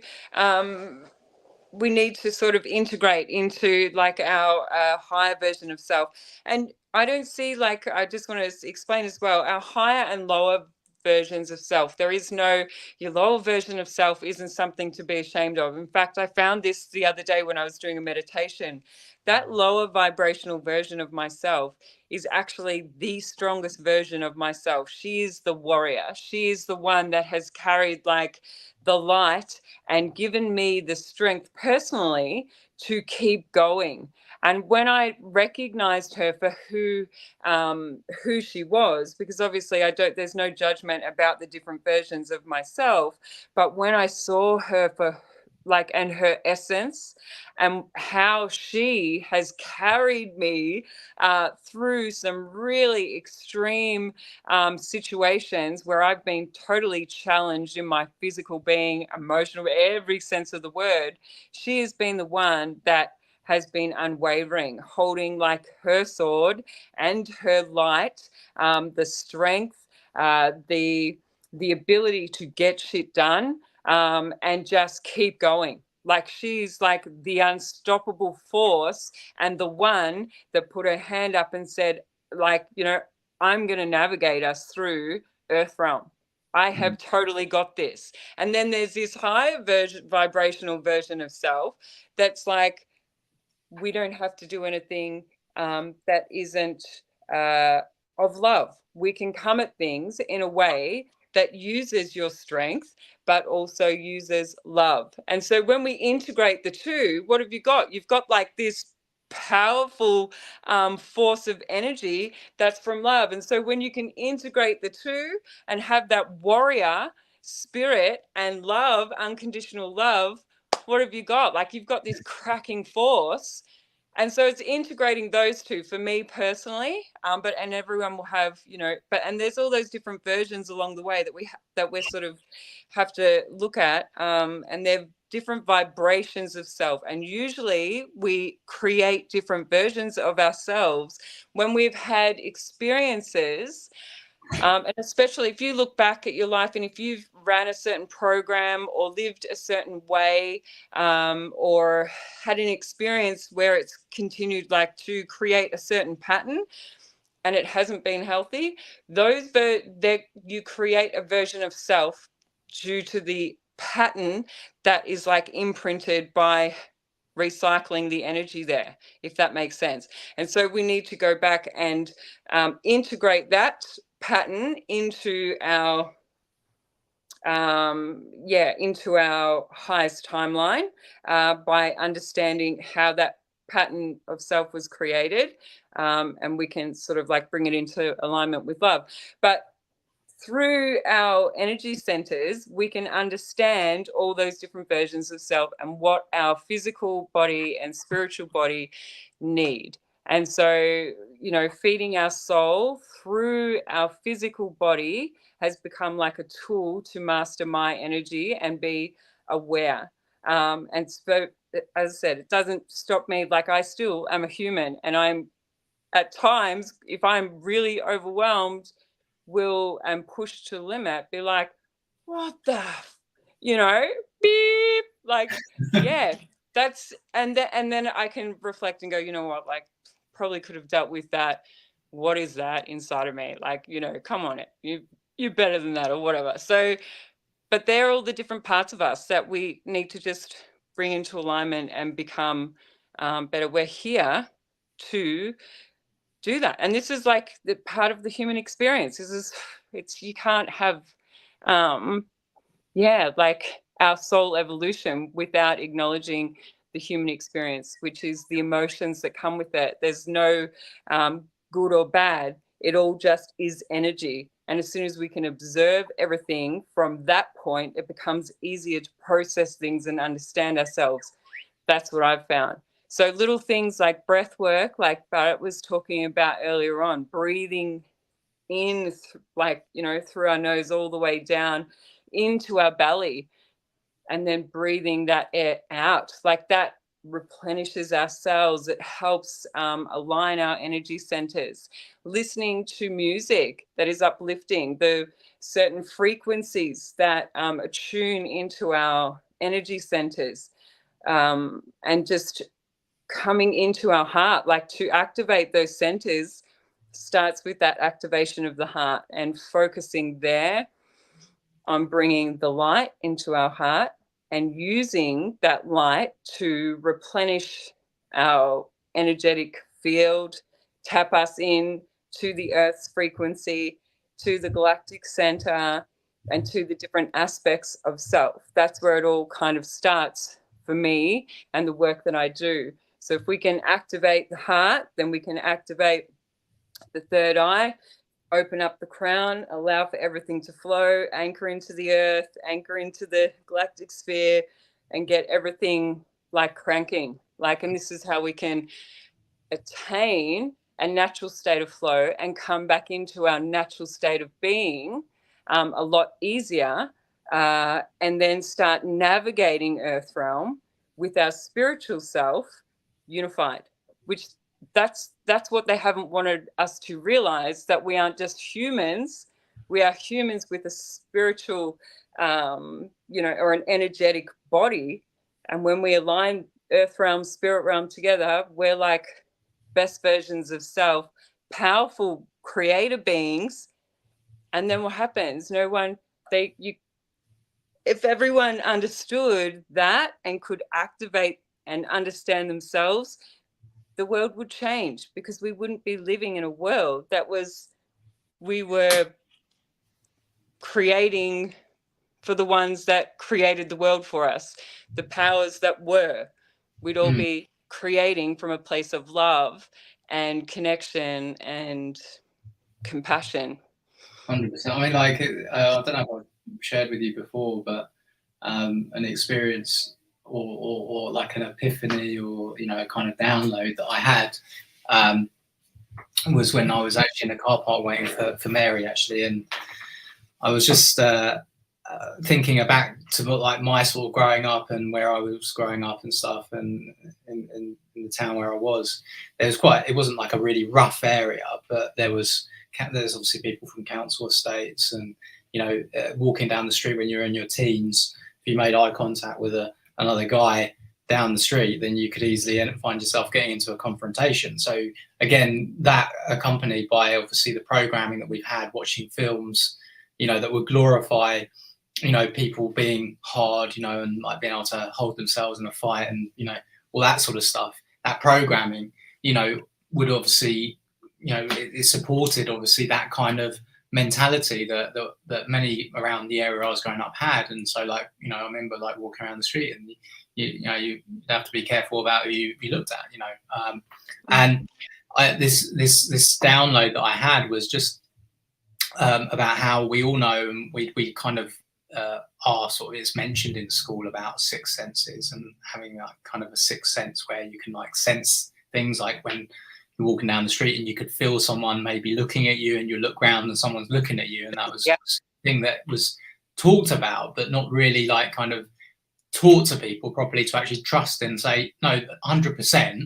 sort of integrate into our higher version of self. And I don't see I just want to explain as well, our higher and lower versions of self. There is no, your lower version of self isn't something to be ashamed of. In fact, I found this the other day when I was doing a meditation. That lower vibrational version of myself is actually the strongest version of myself. She is the warrior. She is the one that has carried the light and given me the strength personally to keep going. And when I recognized her for who she was, because obviously there's no judgment about the different versions of myself, but when I saw her for and her essence and how she has carried me through some really extreme situations where I've been totally challenged in my physical being, emotional, every sense of the word, she has been the one that has been unwavering, holding her sword and her light, the strength, the ability to get shit done, and just keep going. She's the unstoppable force, and the one that put her hand up and said, I'm going to navigate us through Earth realm. I have totally got this. And then there's this higher vibrational version of self that's like, we don't have to do anything that isn't of love. We can come at things in a way that uses your strength, but also uses love. And so when we integrate the two, what have you got? You've got like this powerful force of energy that's from love. And so when you can integrate the two and have that warrior spirit and love, unconditional love, what have you got? Like, you've got this cracking force. And so it's integrating those two for me personally, but and everyone will have, you know, but and there's all those different versions along the way that we're sort of have to look at, and they're different vibrations of self. And usually we create different versions of ourselves when we've had experiences. And especially if you look back at your life and if you've ran a certain program or lived a certain way, or had an experience where it's continued like to create a certain pattern and it hasn't been healthy, you create a version of self due to the pattern that is like imprinted by recycling the energy there, if that makes sense. And so we need to go back and integrate that pattern into our into our highest timeline, by understanding how that pattern of self was created, and we can sort of like bring it into alignment with love. But through our energy centers, we can understand all those different versions of self and what our physical body and spiritual body need. And so, you know, feeding our soul through our physical body has become like a tool to master my energy and be aware. And so, as I said, it doesn't stop me. Like, I still am a human, and I'm at times, if I'm really overwhelmed, will and push to limit, be like, what the, you know, beep, like, yeah, that's, and then I can reflect and go, you know what, like, probably could have dealt with that. What is that inside of me? Like, you know, come on, you're better than that, or whatever. So, but they're all the different parts of us that we need to just bring into alignment and become better. We're here to do that, and this is like the part of the human experience. It's you can't have like our soul evolution without acknowledging the human experience, which is the emotions that come with it. There's no good or bad. It all just is energy. And as soon as we can observe everything from that point, it becomes easier to process things and understand ourselves. That's what I've found. So little things like breath work, like Barrett was talking about earlier on, breathing in, like, you know, through our nose all the way down into our belly, and then breathing that air out, like that replenishes our cells. It helps align our energy centers. Listening to music that is uplifting, the certain frequencies that attune into our energy centers, and just coming into our heart, like to activate those centers starts with that activation of the heart and focusing there on bringing the light into our heart and using that light to replenish our energetic field, tap us in to the Earth's frequency, to the galactic center, and to the different aspects of self. That's where it all kind of starts for me and the work that I do. So if we can activate the heart, then we can activate the third eye, open up the crown, allow for everything to flow, anchor into the earth, anchor into the galactic sphere, and get everything like cranking. Like, and this is how we can attain a natural state of flow and come back into our natural state of being a lot easier, and then start navigating Earth realm with our spiritual self unified, which that's what they haven't wanted us to realize, that we aren't just humans. We are humans with a spiritual, or an energetic body. And when we align Earth realm, spirit realm together, we're like best versions of self, powerful creator beings. And then what happens? No one if everyone understood that and could activate and understand themselves, the world would change, because we wouldn't be living in a world that we were creating for the ones that created the world for us, the powers that were. We'd all be creating from a place of love and connection and compassion. 100%. I mean, like, I don't know if I've shared with you before, but an experience or like an epiphany, or, you know, a kind of download that I had was when I was actually in a car park waiting for Mary, actually. And I was just thinking back to like my sort of growing up and where I was growing up and stuff, and in the town where I was, it wasn't like a really rough area, but there's obviously people from council estates, and, you know, walking down the street when you're in your teens, if you made eye contact with another guy down the street, then you could easily find yourself getting into a confrontation. So again, that accompanied by obviously the programming that we've had, watching films, you know, that would glorify, you know, people being hard, you know, and like being able to hold themselves in a fight, and, you know, all that sort of stuff. That programming, you know, would obviously, you know, it supported obviously that kind of mentality that many around the area I was growing up had. And so, like, you know, I remember like walking around the street, and you know, you have to be careful about who you looked at, you know. And this download that I had was just about how we all know, and we kind of are sort of, it's mentioned in school about sixth senses, and having like kind of a sixth sense where you can like sense things, like when you're walking down the street and you could feel someone maybe looking at you, and you look round and someone's looking at you. And that was thing that was talked about, but not really like kind of taught to people properly to actually trust and say, no, 100%.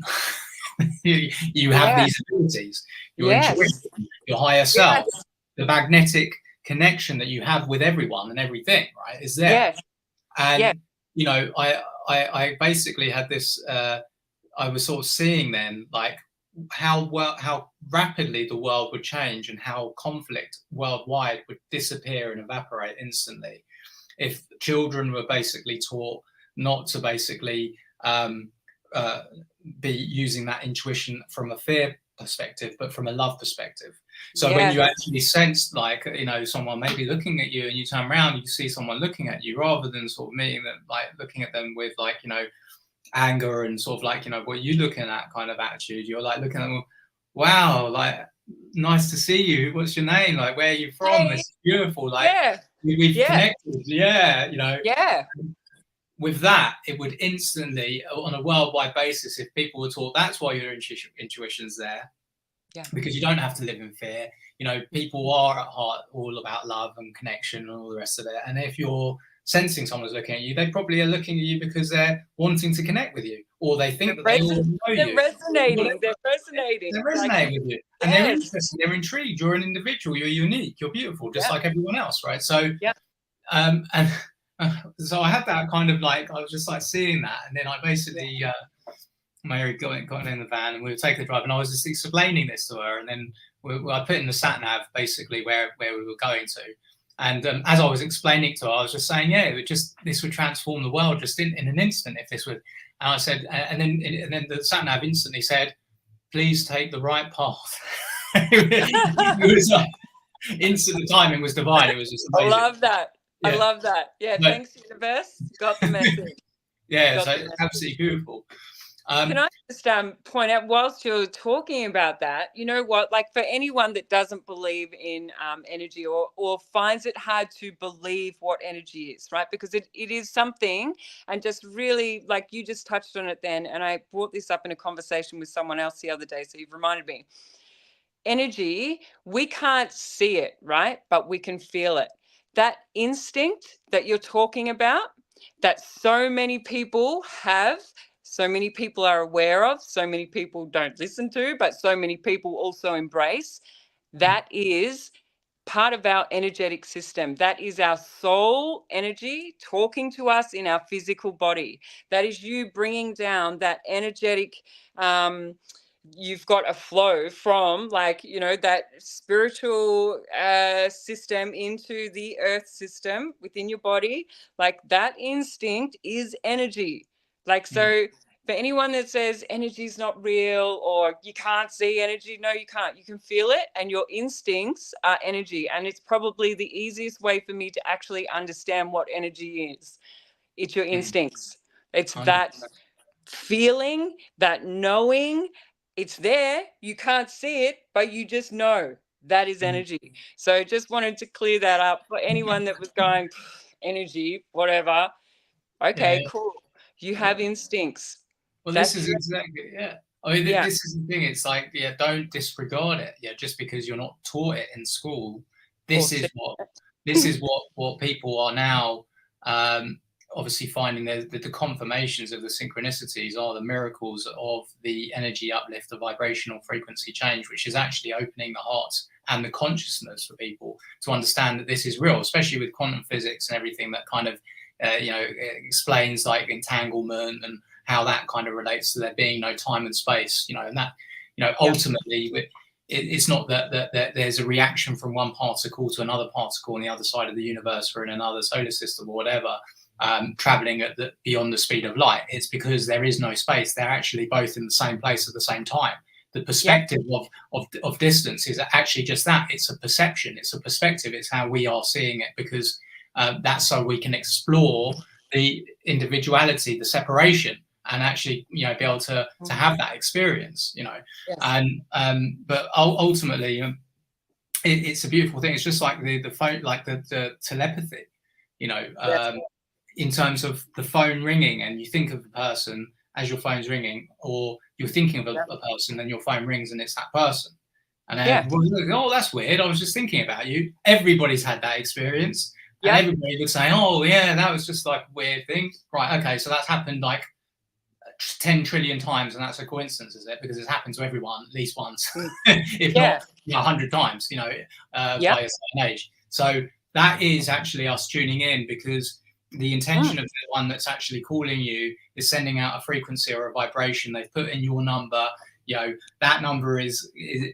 you have these abilities, your intuition, your higher self, the magnetic connection that you have with everyone and everything, right, is there. And you know, I basically had this I was sort of seeing then like how rapidly the world would change, and how conflict worldwide would disappear and evaporate instantly if children were basically taught not to basically be using that intuition from a fear perspective, but from a love perspective. So when you actually sense, like, you know, someone may be looking at you, and you turn around, you see someone looking at you, rather than sort of meeting them, like looking at them with like, you know, anger and sort of like, you know, what you looking at kind of attitude, you're like looking at them, wow, like, nice to see you, what's your name, like, where are you from, this is beautiful, like, we've connected, you know. With that, it would instantly, on a worldwide basis, if people were taught that's why your intuition's there, because you don't have to live in fear, you know, people are at heart all about love and connection and all the rest of it. And if you're sensing someone's looking at you, they probably are looking at you because they're wanting to connect with you, or they think that they all know you. They're resonating with you, and they're interested, they're intrigued. You're an individual, you're unique, you're beautiful, just like everyone else, right? So and so I had that kind of like, I was just like seeing that, and then I basically Mary got in the van, and we were taking the drive, and I was just explaining this to her, and then I put in the sat nav basically where we were going to. And as I was explaining to her, I was just saying, this would transform the world just in an instant if this would. And I said, and then the sat nav instantly said, please take the right path. It was like instant. The timing was divine. It was just amazing. I love that. I love that. Yeah, thanks, universe. Got the message. So absolutely beautiful. Can I just point out, whilst you're talking about that, you know what, like for anyone that doesn't believe in energy, or finds it hard to believe what energy is, right? Because it is something, and just really, like you just touched on it then, and I brought this up in a conversation with someone else the other day, so you've reminded me. Energy, we can't see it, right? But we can feel it. That instinct that you're talking about, that so many people have, so many people are aware of, so many people don't listen to, but so many people also embrace, that is part of our energetic system. That is our soul energy talking to us in our physical body. That is you bringing down that energetic you've got a flow from, like, you know, that spiritual system into the earth system within your body. Like, that instinct is energy. Like, so for anyone that says energy is not real or you can't see energy, no, you can't. You can feel it, and your instincts are energy. And it's probably the easiest way for me to actually understand what energy is. It's your instincts. It's that feeling, that knowing. It's there. You can't see it, but you just know that is energy. So just wanted to clear that up for anyone that was going, energy, whatever. Okay, cool. You have instincts. Well, That's this is exactly, I mean, this is the thing. It's like, don't disregard it. Just because you're not taught it in school, this is what people are now obviously finding. The confirmations of the synchronicities are the miracles of the energy uplift, the vibrational frequency change, which is actually opening the hearts and the consciousness for people to understand that this is real, especially with quantum physics and everything that kind of explains like entanglement and how that kind of relates to there being no time and space, and that, ultimately it's not that there's a reaction from one particle to another particle on the other side of the universe or in another solar system or whatever, traveling at beyond the speed of light. It's because there is no space. They're actually both in the same place at the same time. The perspective of distance is actually just that. It's a perception. It's a perspective. It's how we are seeing it, because that's so we can explore the individuality, the separation, and actually, be able to have that experience, and but ultimately, it's a beautiful thing. It's just like the phone, like the telepathy, in terms of the phone ringing, and you think of a person as your phone's ringing, or you're thinking of a person and your phone rings and it's that person. And then, oh, that's weird. I was just thinking about you. Everybody's had that experience. And everybody would say, oh, yeah, that was just like a weird thing. Right, okay, so that's happened like 10 trillion times, and that's a coincidence, is it? Because it's happened to everyone at least once, if not 100 times, by a certain age. So that is actually us tuning in, because the intention of the one that's actually calling you is sending out a frequency or a vibration. They've put in your number. That number is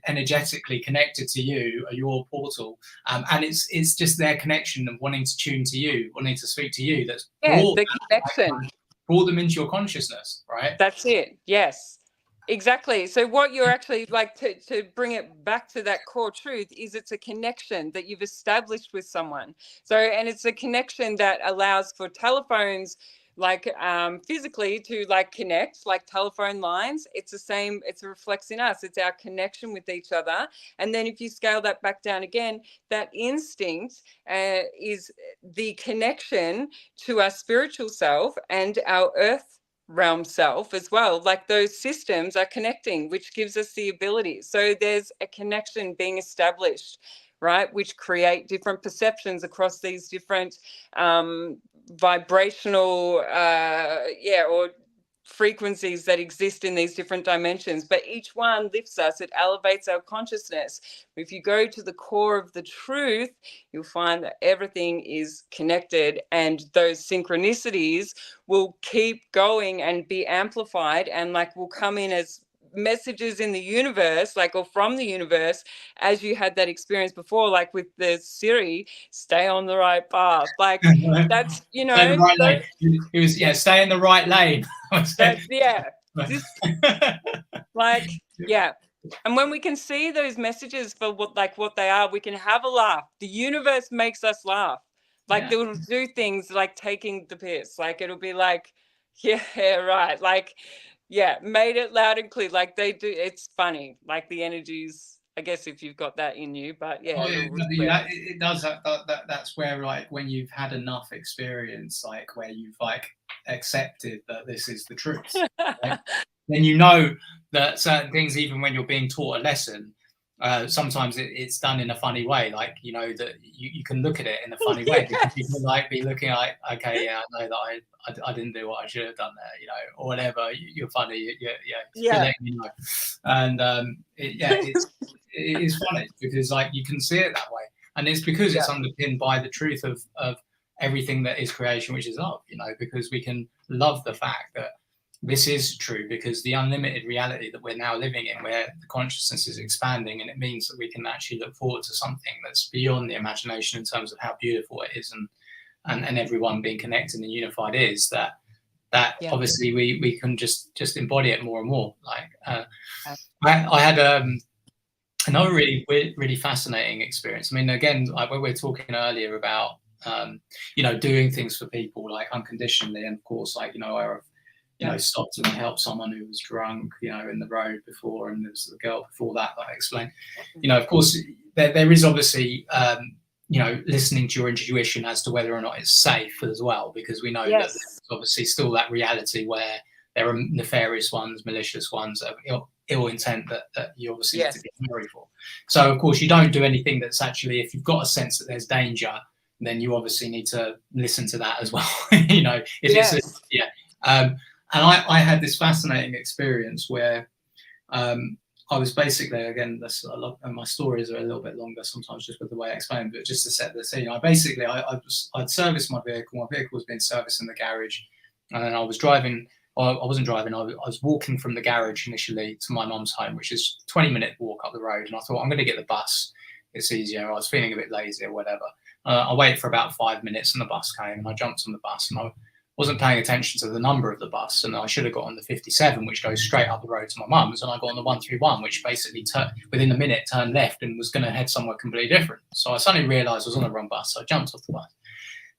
energetically connected to you, your portal, and it's just their connection of wanting to tune to you, wanting to speak to you. That's the connection. Brought them into your consciousness, right? That's it. Yes, exactly. So what you're actually like to bring it back to that core truth is it's a connection that you've established with someone. So, and it's a connection that allows for telephones, like physically to like connect, like telephone lines. It's the same. It reflects in us. It's our connection with each other. And then if you scale that back down again, that instinct is the connection to our spiritual self and our earth realm self as well. Like, those systems are connecting, which gives us the ability. So there's a connection being established, right, which create different perceptions across these different vibrational or frequencies that exist in these different dimensions. But each one lifts us. It elevates our consciousness. If you go to the core of the truth, you'll find that everything is connected, and those synchronicities will keep going and be amplified, and like will come in as messages in the universe, like, or from the universe, as you had that experience before, like with the Siri, stay on the right path. Like, that's, stay in the right lane. It was, stay in the right lane. That's, like, and when we can see those messages for what they are, we can have a laugh. The universe makes us laugh. Like, they will do things like taking the piss. Like, it'll be like, right. Like, made it loud and clear. Like, they do. It's funny. Like, the energies, I guess, if you've got that in you. But it does. That's where, like, when you've had enough experience, like where you've like accepted that this is the truth, right? Then you know that certain things, even when you're being taught a lesson, sometimes it's done in a funny way. Like, that you can look at it in a funny way, because you can like be looking like, okay, I know that I didn't do what I should have done there, or whatever. You're funny, you're letting me know. And it is funny, because like you can see it that way, and it's because it's underpinned by the truth of everything that is creation, which is love. Because we can love the fact that this is true, because the unlimited reality that we're now living in, where the consciousness is expanding, and it means that we can actually look forward to something that's beyond the imagination in terms of how beautiful it is, and everyone being connected and unified, is that obviously we can just embody it more and more. Like I had another really fascinating experience. I mean, again, like when we were talking earlier about doing things for people like unconditionally, and of course, like I stopped and helped someone who was drunk, in the road before, and there was the girl before that I explained. Of course, there is obviously listening to your intuition as to whether or not it's safe as well, because we know that there's obviously still that reality where there are nefarious ones, malicious ones, ill intent that you obviously need to be wary for. So of course you don't do anything that's actually, if you've got a sense that there's danger, then you obviously need to listen to that as well. And I had this fascinating experience where I was basically, again, my stories are a little bit longer sometimes just with the way I explain, but just to set the scene, I'd serviced my vehicle. My vehicle was being serviced in the garage, and then I was driving. I wasn't driving. I was walking from the garage initially to my mum's home, which is a 20-minute walk up the road. And I thought, I'm going to get the bus. It's easier. I was feeling a bit lazy or whatever. I waited for about 5 minutes, and the bus came, and I jumped on the bus, and I wasn't paying attention to the number of the bus, and I should have got on the 57, which goes straight up the road to my mum's, and I got on the 131, which basically within a minute turned left and was going to head somewhere completely different. So I suddenly realised I was on the wrong bus, so I jumped off the bus.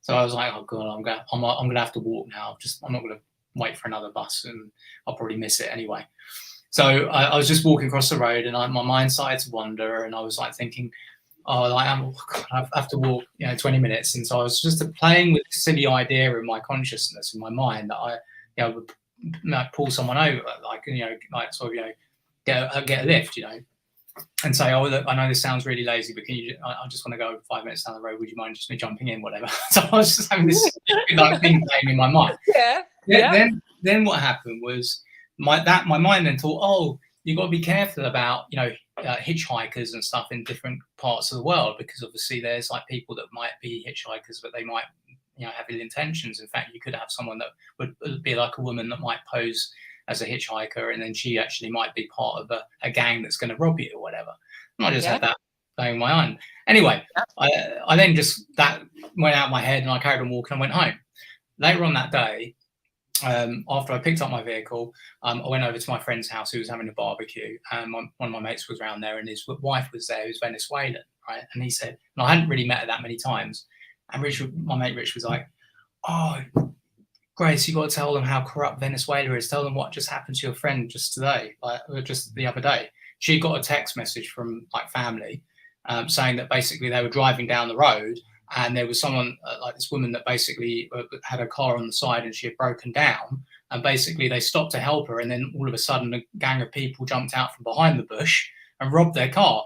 So I was like, oh god, I'm going to have to walk now. I'm not going to wait for another bus, and I'll probably miss it anyway. So I was just walking across the road, and my mind started to wander, and I was like thinking, I have to walk 20 minutes. And so I was just playing with this silly idea in my consciousness, in my mind, that I would pull someone over, get a lift, and say, oh look, I know this sounds really lazy, but I just want to go 5 minutes down the road, would you mind just me jumping in, whatever. So I was just having this thing playing in my mind. Then what happened was my mind then thought, oh, you've got to be careful about hitchhikers and stuff in different parts of the world, because obviously there's like people that might be hitchhikers, but they might have ill intentions. In fact, you could have someone that would be like a woman that might pose as a hitchhiker, and then she actually might be part of a gang that's going to rob you or whatever. And I just had that playing my own. Anyway, I then just, that went out of my head, and I carried on walking and went home. Later on that day, after I picked up my vehicle, I went over to my friend's house who was having a barbecue, and one of my mates was around there, and his wife was there, who's Venezuelan, right? And he said, and I hadn't really met her that many times, and my mate Rich was like, oh, Grace, you got to tell them how corrupt Venezuela is. Tell them what just happened to your friend just today, just the other day. She got a text message from family saying that basically they were driving down the road, and there was someone like this woman that basically had a car on the side, and she had broken down, and basically they stopped to help her, and then all of a sudden a gang of people jumped out from behind the bush and robbed their car.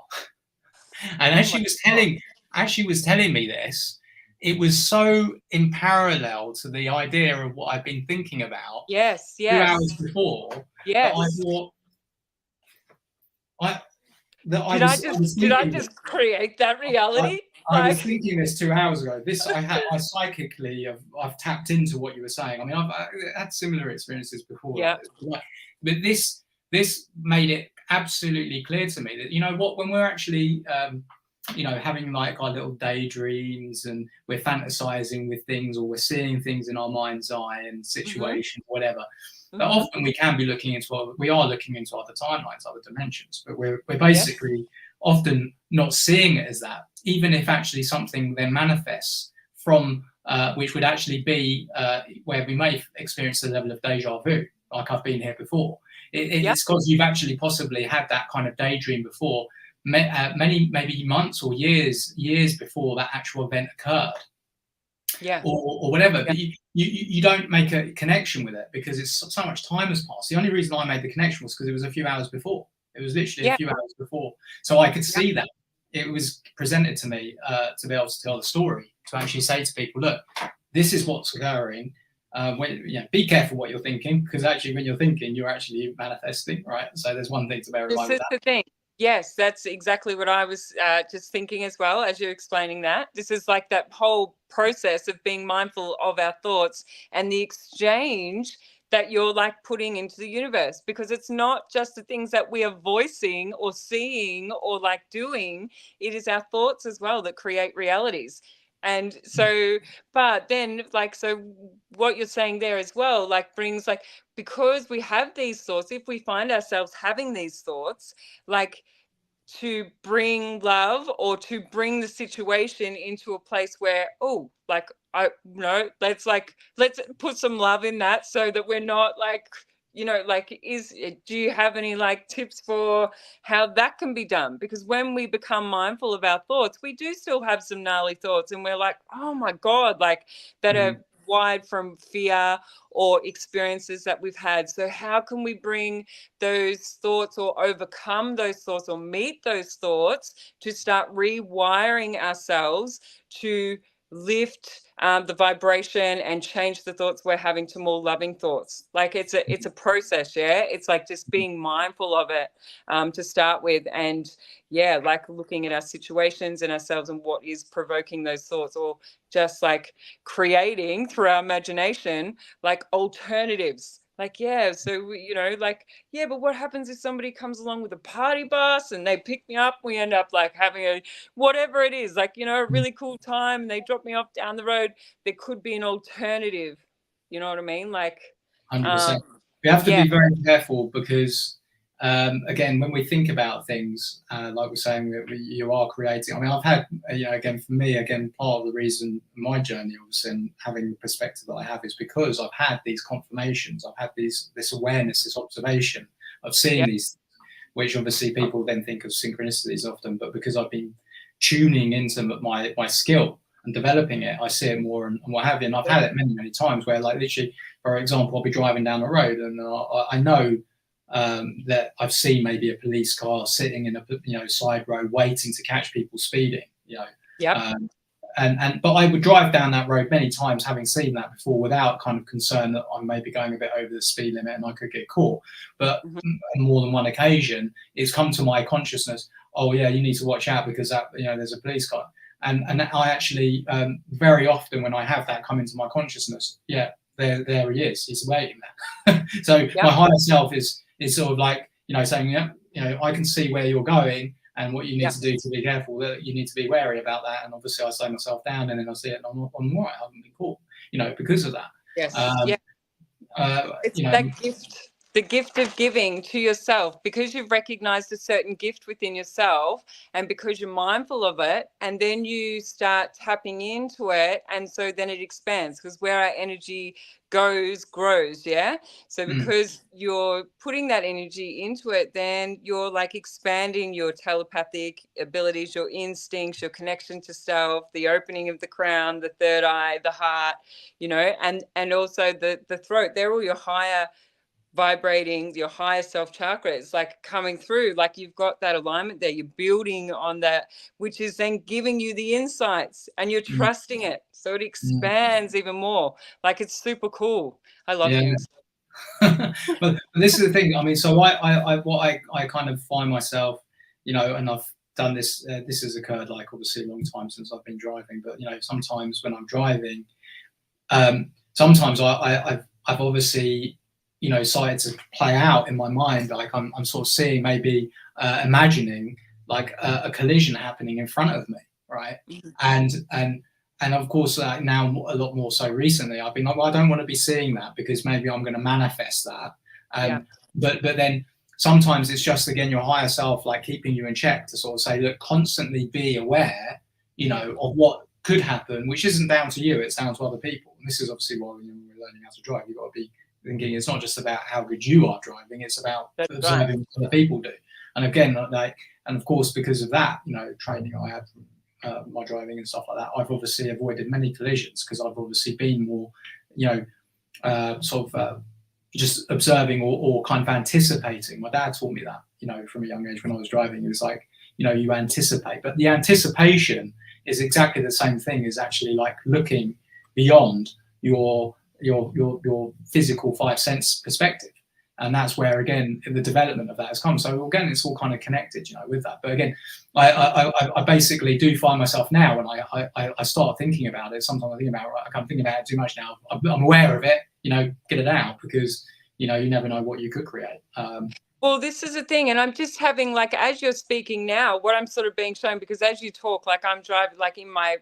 And as she was telling me this, it was so in parallel to the idea of what I've been thinking about 2 hours before. That I thought, did I just create that reality? I was thinking this 2 hours ago. I psychically, I've tapped into what you were saying. I mean, I've had similar experiences before. Yeah. But this made it absolutely clear to me that, when we're actually, having like our little daydreams, and we're fantasizing with things, or we're seeing things in our mind's eye and situations, whatever. But often we are looking into other timelines, other dimensions, but we're basically often not seeing it as that, even if actually something then manifests from which would actually be where we may experience the level of deja vu, like I've been here before. It's because you've actually possibly had that kind of daydream before, many maybe months or years before that actual event occurred. Or whatever, but you don't make a connection with it because it's so much time has passed. The only reason I made the connection was because it was a few hours before. It was literally a few hours before, so I could see that it was presented to me to be able to tell the story, to actually say to people, look, this is what's occurring. Be careful what you're thinking, because actually when you're thinking, you're actually manifesting, right? So there's one thing to bear in mind with that. This is the thing. Yes, that's exactly what I was just thinking as well as you're explaining that. This is like that whole process of being mindful of our thoughts and the exchange that you're like putting into the universe, because it's not just the things that we are voicing or seeing or like doing. It is our thoughts as well that create realities. And so, but then like, so what you're saying there as well, like brings like, because we have these thoughts, if we find ourselves having these thoughts, like to bring love or to bring the situation into a place where, oh, like, I, you know, let's put some love in that, so that we're not like, you know, like, do you have any like tips for how that can be done? Because when we become mindful of our thoughts, we do still have some gnarly thoughts, and we're like, oh my God, like that are wide from fear or experiences that we've had. So how can we bring those thoughts or overcome those thoughts or meet those thoughts to start rewiring ourselves to lift the vibration and change the thoughts we're having to more loving thoughts? Like it's a process. Yeah, it's like just being mindful of it to start with, and yeah, like looking at our situations and ourselves and what is provoking those thoughts, or just like creating through our imagination like alternatives. Like, yeah, so you know, like, yeah, but what happens if somebody comes along with a party bus and they pick me up, we end up like having a whatever it is, like, you know, a really cool time, and they drop me off down the road. There could be an alternative, you know what I mean? Like 100%. We have to yeah. be very careful, because again, when we think about things, like we're saying, you are creating. I mean, I've had, you know, again, for me, again, part of the reason my journey, obviously, and having the perspective that I have, is because I've had these confirmations, I've had this awareness, this observation of seeing these, which obviously people then think of synchronicities often, but because I've been tuning into my skill and developing it, I see it more and what have you. And I've had it many, many times where, like, literally, for example, I'll be driving down the road and I know that I've seen maybe a police car sitting in a, you know, side road waiting to catch people speeding, you know. But I would drive down that road many times, having seen that before, without kind of concern that I'm maybe going a bit over the speed limit and I could get caught. But on more than one occasion, it's come to my consciousness, oh yeah, you need to watch out because that, you know, there's a police car. And I actually, very often when I have that come into my consciousness, yeah, there he is, he's waiting there. So my higher self is sort of like, you know, saying, yeah, you know, I can see where you're going and what you need to do to be careful, that you need to be wary about that. And obviously I slow myself down, and then I see it, and I'm right, I haven't been caught, you know, because of that. It's you know, that gift, the gift of giving to yourself, because you've recognized a certain gift within yourself, and because you're mindful of it, and then you start tapping into it, and so then it expands, because where our energy goes grows. Yeah, so because you're putting that energy into it, then you're like expanding your telepathic abilities, your instincts, your connection to self, the opening of the crown, the third eye, the heart, you know, and also the throat. They're all your higher vibrating, your higher self chakra. It's like coming through, like you've got that alignment there, you're building on that, which is then giving you the insights, and you're trusting it, so it expands even more. Like, it's super cool. I love things. But this is the thing, I mean, so I kind of find myself, you know, and I've done this, this has occurred like obviously a long time since I've been driving, but you know, sometimes when I'm driving, sometimes I've obviously, you know, started to play out in my mind, like I'm sort of seeing, maybe imagining like a collision happening in front of me, right? And of course, now a lot more so recently, I've been like, well, I don't want to be seeing that, because maybe I'm going to manifest that. But then sometimes it's just, again, your higher self like keeping you in check to sort of say, look, constantly be aware, you know, of what could happen, which isn't down to you, it's down to other people. And this is obviously why, you know, when we're learning how to drive, you've got to be thinking it's not just about how good you are driving, it's about observing what other people do. And again, like, and of course, because of that, you know, training I had from my driving and stuff like that, I've obviously avoided many collisions, because I've obviously been more, you know, sort of just observing or kind of anticipating. My dad taught me that, you know, from a young age when I was driving. It was like, you know, you anticipate, but the anticipation is exactly the same thing as actually like looking beyond your physical five sense perspective. And that's where, again, the development of that has come. So again, it's all kind of connected, you know, with that. But again, I basically do find myself now, when I start thinking about it, sometimes I think about it, I'm thinking about it too much now. I'm aware of it, get it out, because you never know what you could create. Well, this is the thing, and I'm just having, like, as you're speaking now, what I'm sort of being shown, because as you talk, like, I'm driving, like, in my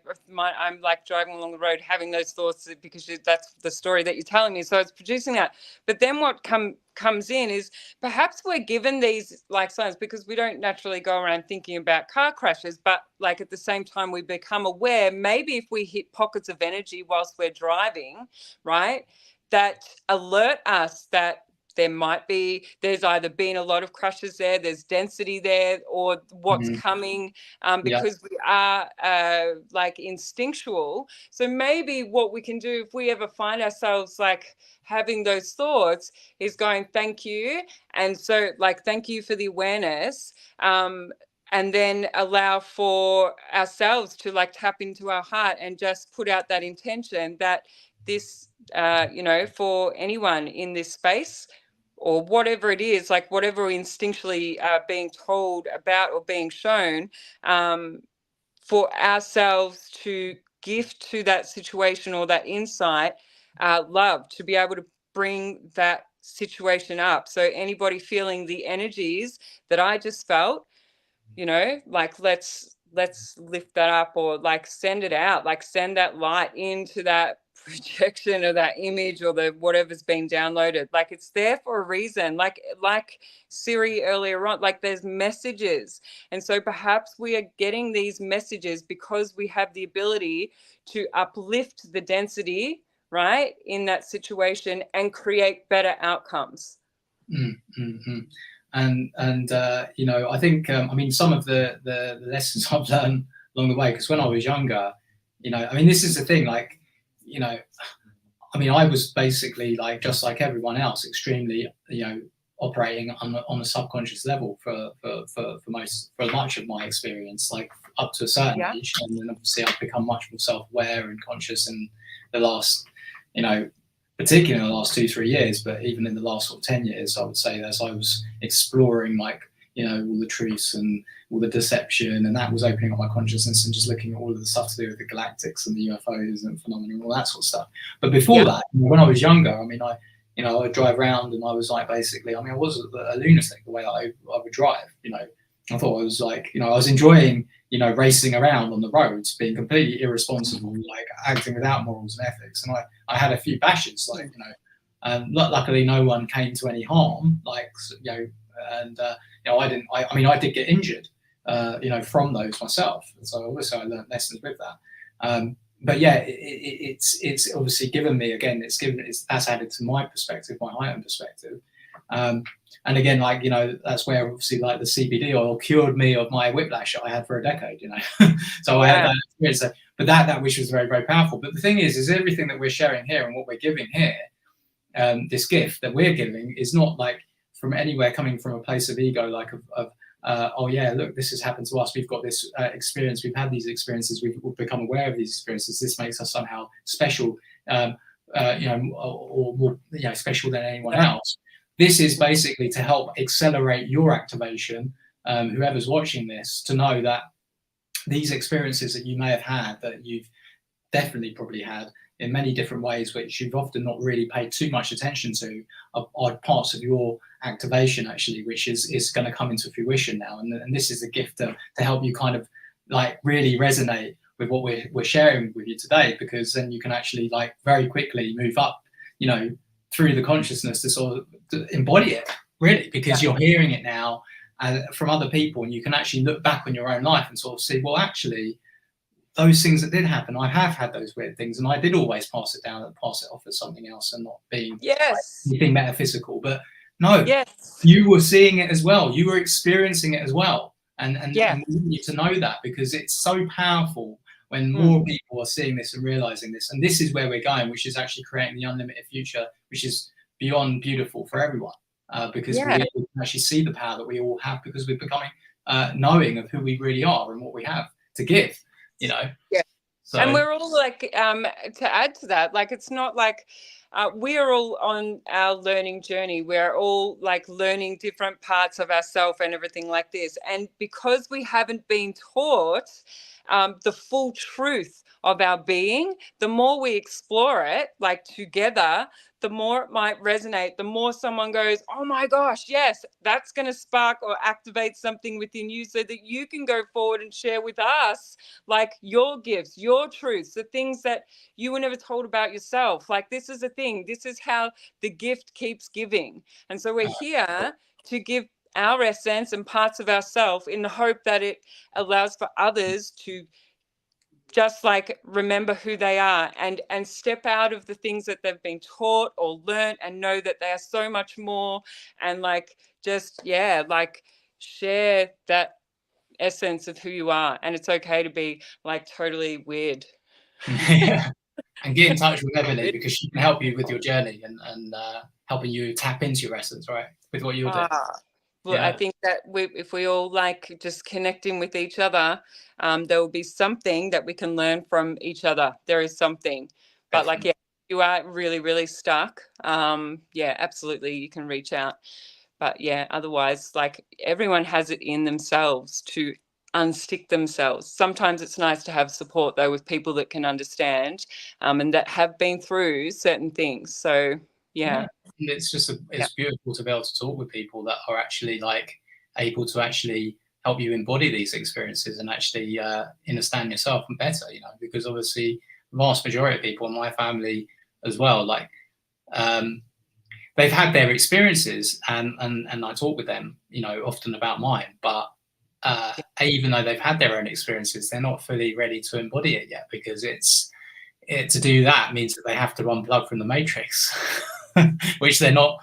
I'm like driving along the road, having those thoughts, because that's the story that you're telling me. So it's producing that. But then what comes in is perhaps we're given these like signs because we don't naturally go around thinking about car crashes, but like at the same time we become aware, maybe if we hit pockets of energy whilst we're driving, right, that alert us that there's either been a lot of crashes there, there's density there, or what's coming, because we are like instinctual. So maybe what we can do if we ever find ourselves like having those thoughts is going, thank you. And so like, thank you for the awareness. And then allow for ourselves to like tap into our heart and just put out that intention that this, for anyone in this space, or whatever it is, like whatever instinctually being told about or being shown, for ourselves to gift to that situation or that insight, love, to be able to bring that situation up. So anybody feeling the energies that I just felt, like let's lift that up, or like send it out, like send that light into that projection or that image or the whatever's been downloaded. Like it's there for a reason, like Siri earlier on, like there's messages. And so perhaps we are getting these messages because we have the ability to uplift the density, right, in that situation and create better outcomes. And I think some of the lessons I've learned along the way, because when I was younger, this is the thing, like, I was basically like, just like everyone else, extremely, operating on a subconscious level for much of my experience, like up to a certain age. And then obviously I've become much more self-aware and conscious in the last, particularly in the last 2-3 years, but even in the last sort of 10 years, I would say, as I was exploring, like, all the truths and all the deception, and that was opening up my consciousness and just looking at all of the stuff to do with the galactics and the UFOs and phenomena and all that sort of stuff. But before that, when I was younger, I would drive around and I was like, basically, I was a lunatic the way I would drive. I thought I was like, I was enjoying, racing around on the roads, being completely irresponsible, like acting without morals and ethics. And I had a few bashes, like, and luckily no one came to any harm, like, and I did get injured, from those myself. And so obviously I learned lessons with that. But yeah, it's obviously given me, again, that's added to my perspective, my heightened perspective. And again, like, that's where obviously like the CBD oil cured me of my whiplash that I had for a decade, so I had that experience. So, but that which was very, very powerful. But the thing is everything that we're sharing here and what we're giving here, this gift that we're giving is not like from anywhere coming from a place of ego, like oh yeah, look, this has happened to us. We've got this experience. We've had these experiences. We've become aware of these experiences. This makes us somehow special, or more, special than anyone else. This is basically to help accelerate your activation. Whoever's watching this, to know that these experiences that you may have had, that you've definitely probably had in many different ways, which you've often not really paid too much attention to, are parts of your activation, actually, which is going to come into fruition now. And this is a gift to help you kind of like really resonate with what we're sharing with you today, because then you can actually like very quickly move up, through the consciousness to sort of embody it, really, because you're hearing it now from other people, and you can actually look back on your own life and sort of see, well, actually, those things that did happen, I have had those weird things, and I did always pass it down and pass it off as something else and not being anything metaphysical. But no, you were seeing it as well. You were experiencing it as well. And we want you to know that, because it's so powerful when more people are seeing this and realizing this. And this is where we're going, which is actually creating the unlimited future, which is beyond beautiful for everyone, because we can actually see the power that we all have, because we're becoming knowing of who we really are and what we have to give. So, and we're all like, to add to that, like, it's not like we are all on our learning journey. We're all like learning different parts of ourselves and everything like this. And because we haven't been taught the full truth of our being, the more we explore it, like together, the more it might resonate, the more someone goes, oh my gosh, yes, that's going to spark or activate something within you so that you can go forward and share with us, like your gifts, your truths, the things that you were never told about yourself. Like, this is a thing. This is how the gift keeps giving. And so we're here to give our essence and parts of ourselves in the hope that it allows for others to just like remember who they are and step out of the things that they've been taught or learned and know that they are so much more, and like just like share that essence of who you are. And it's okay to be like totally weird. Yeah. And get in touch with Ebony, because she can help you with your journey and helping you tap into your essence, right, with what you're doing. Well, Yeah. I think that if we all like just connecting with each other, there will be something that we can learn from each other. There is something, but like, you are really, really stuck. Absolutely, you can reach out. But otherwise, like, everyone has it in themselves to unstick themselves. Sometimes it's nice to have support though with people that can understand and that have been through certain things. So it's just it's beautiful to be able to talk with people that are actually like able to actually help you embody these experiences and actually understand yourself better, you know, because obviously the vast majority of people in my family as well, like they've had their experiences and I talk with them, you know, often about mine, but even though they've had their own experiences, they're not fully ready to embody it yet, because to do that means that they have to unplug from the matrix, which they're not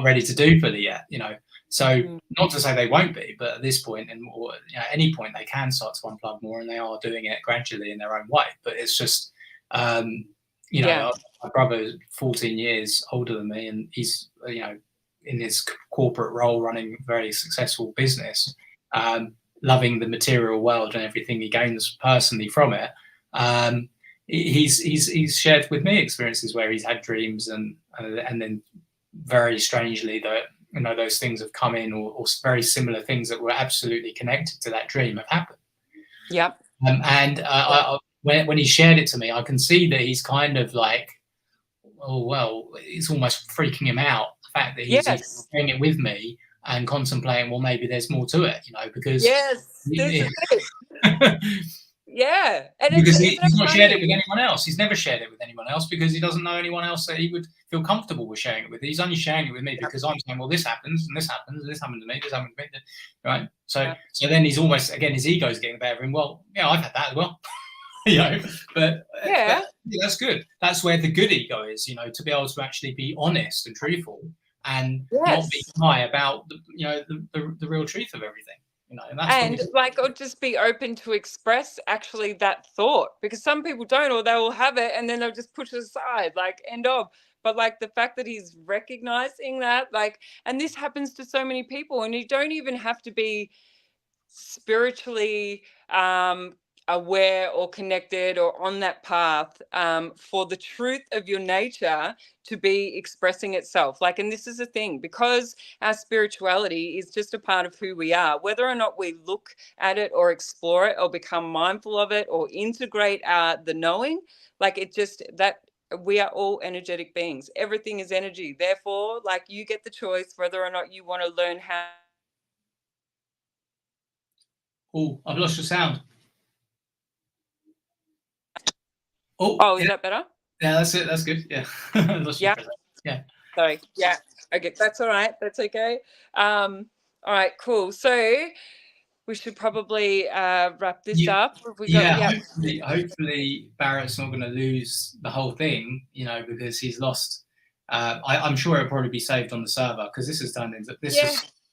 ready to do fully yet, you know. So not to say they won't be, but at this point or at any point they can start to unplug more, and they are doing it gradually in their own way. But it's just you know, my brother is 14 years older than me, and he's, you know, in his corporate role running a very successful business, loving the material world and everything he gains personally from it. He's shared with me experiences where he's had dreams and then very strangely that, you know, those things have come in, or very similar things that were absolutely connected to that dream have happened. When he shared it to me, I can see that he's kind of like, oh well, it's almost freaking him out, the fact that he's sharing it with me and contemplating, well, maybe there's more to it, you know, because and because he's not shared it with anyone else. He's never shared it with anyone else because he doesn't know anyone else that he would feel comfortable with sharing it with. He's only sharing it with me because I'm saying, well, this happens and this happens and this happened to me, this happened to me, right? So then he's almost, again, his ego's getting the better of him. Well, yeah, I've had that as well. You know, but that's good. That's where the good ego is, you know, to be able to actually be honest and truthful and not be shy about the real truth of everything. You know, and like, or just be open to express actually that thought, because some people don't, or they will have it and then they'll just push it aside, like, end of. But like the fact that he's recognizing that, like, and this happens to so many people, and you don't even have to be spiritually aware or connected or on that path for the truth of your nature to be expressing itself. Like, and this is a thing, because our spirituality is just a part of who we are, whether or not we look at it or explore it or become mindful of it or integrate the knowing, like, it just, that we are all energetic beings. Everything is energy. Therefore, like, you get the choice whether or not you want to learn how. Oh, I've lost your sound. Is that better? Yeah, that's it. That's good. Yeah. Sorry. Yeah. Okay. That's all right. That's okay. All right. Cool. So we should probably wrap this up. Hopefully Barrett's not going to lose the whole thing, you know, because he's lost. I'm sure it'll probably be saved on the server, because this has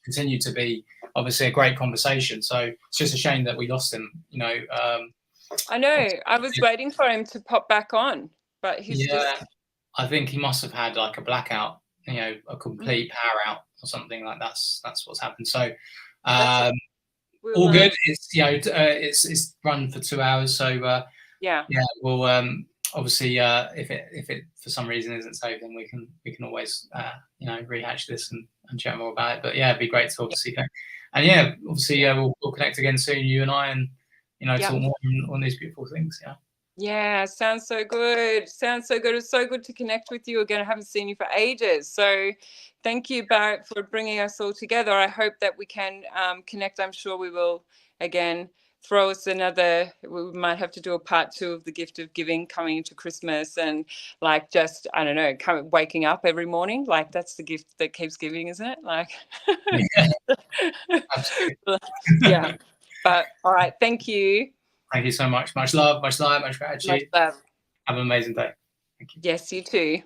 continued to be obviously a great conversation. So it's just a shame that we lost him, you know. I know. I was waiting for him to pop back on, but he's just. I think he must have had like a blackout, you know, a complete power out or something like that's what's happened. So all good. It's it's run for 2 hours. So we'll obviously if it for some reason isn't saved, then we can always rehash this and chat more about it. But it'd be great to obviously go. And obviously we'll connect again soon, you and I, and talk more on these beautiful things. Yeah, sounds so good. Sounds so good. It's so good to connect with you again. I haven't seen you for ages. So thank you, Barrett, for bringing us all together. I hope that we can connect. I'm sure we will again. Throw us another, we might have to do a part 2 of the gift of giving coming into Christmas, and like, just, I don't know, waking up every morning. Like, that's the gift that keeps giving, isn't it? Like, Yeah, absolutely. yeah. But all right. Thank you. Thank you so much. Much love, much light, much Much gratitude. love. Have an amazing day. Thank you. Yes, you too.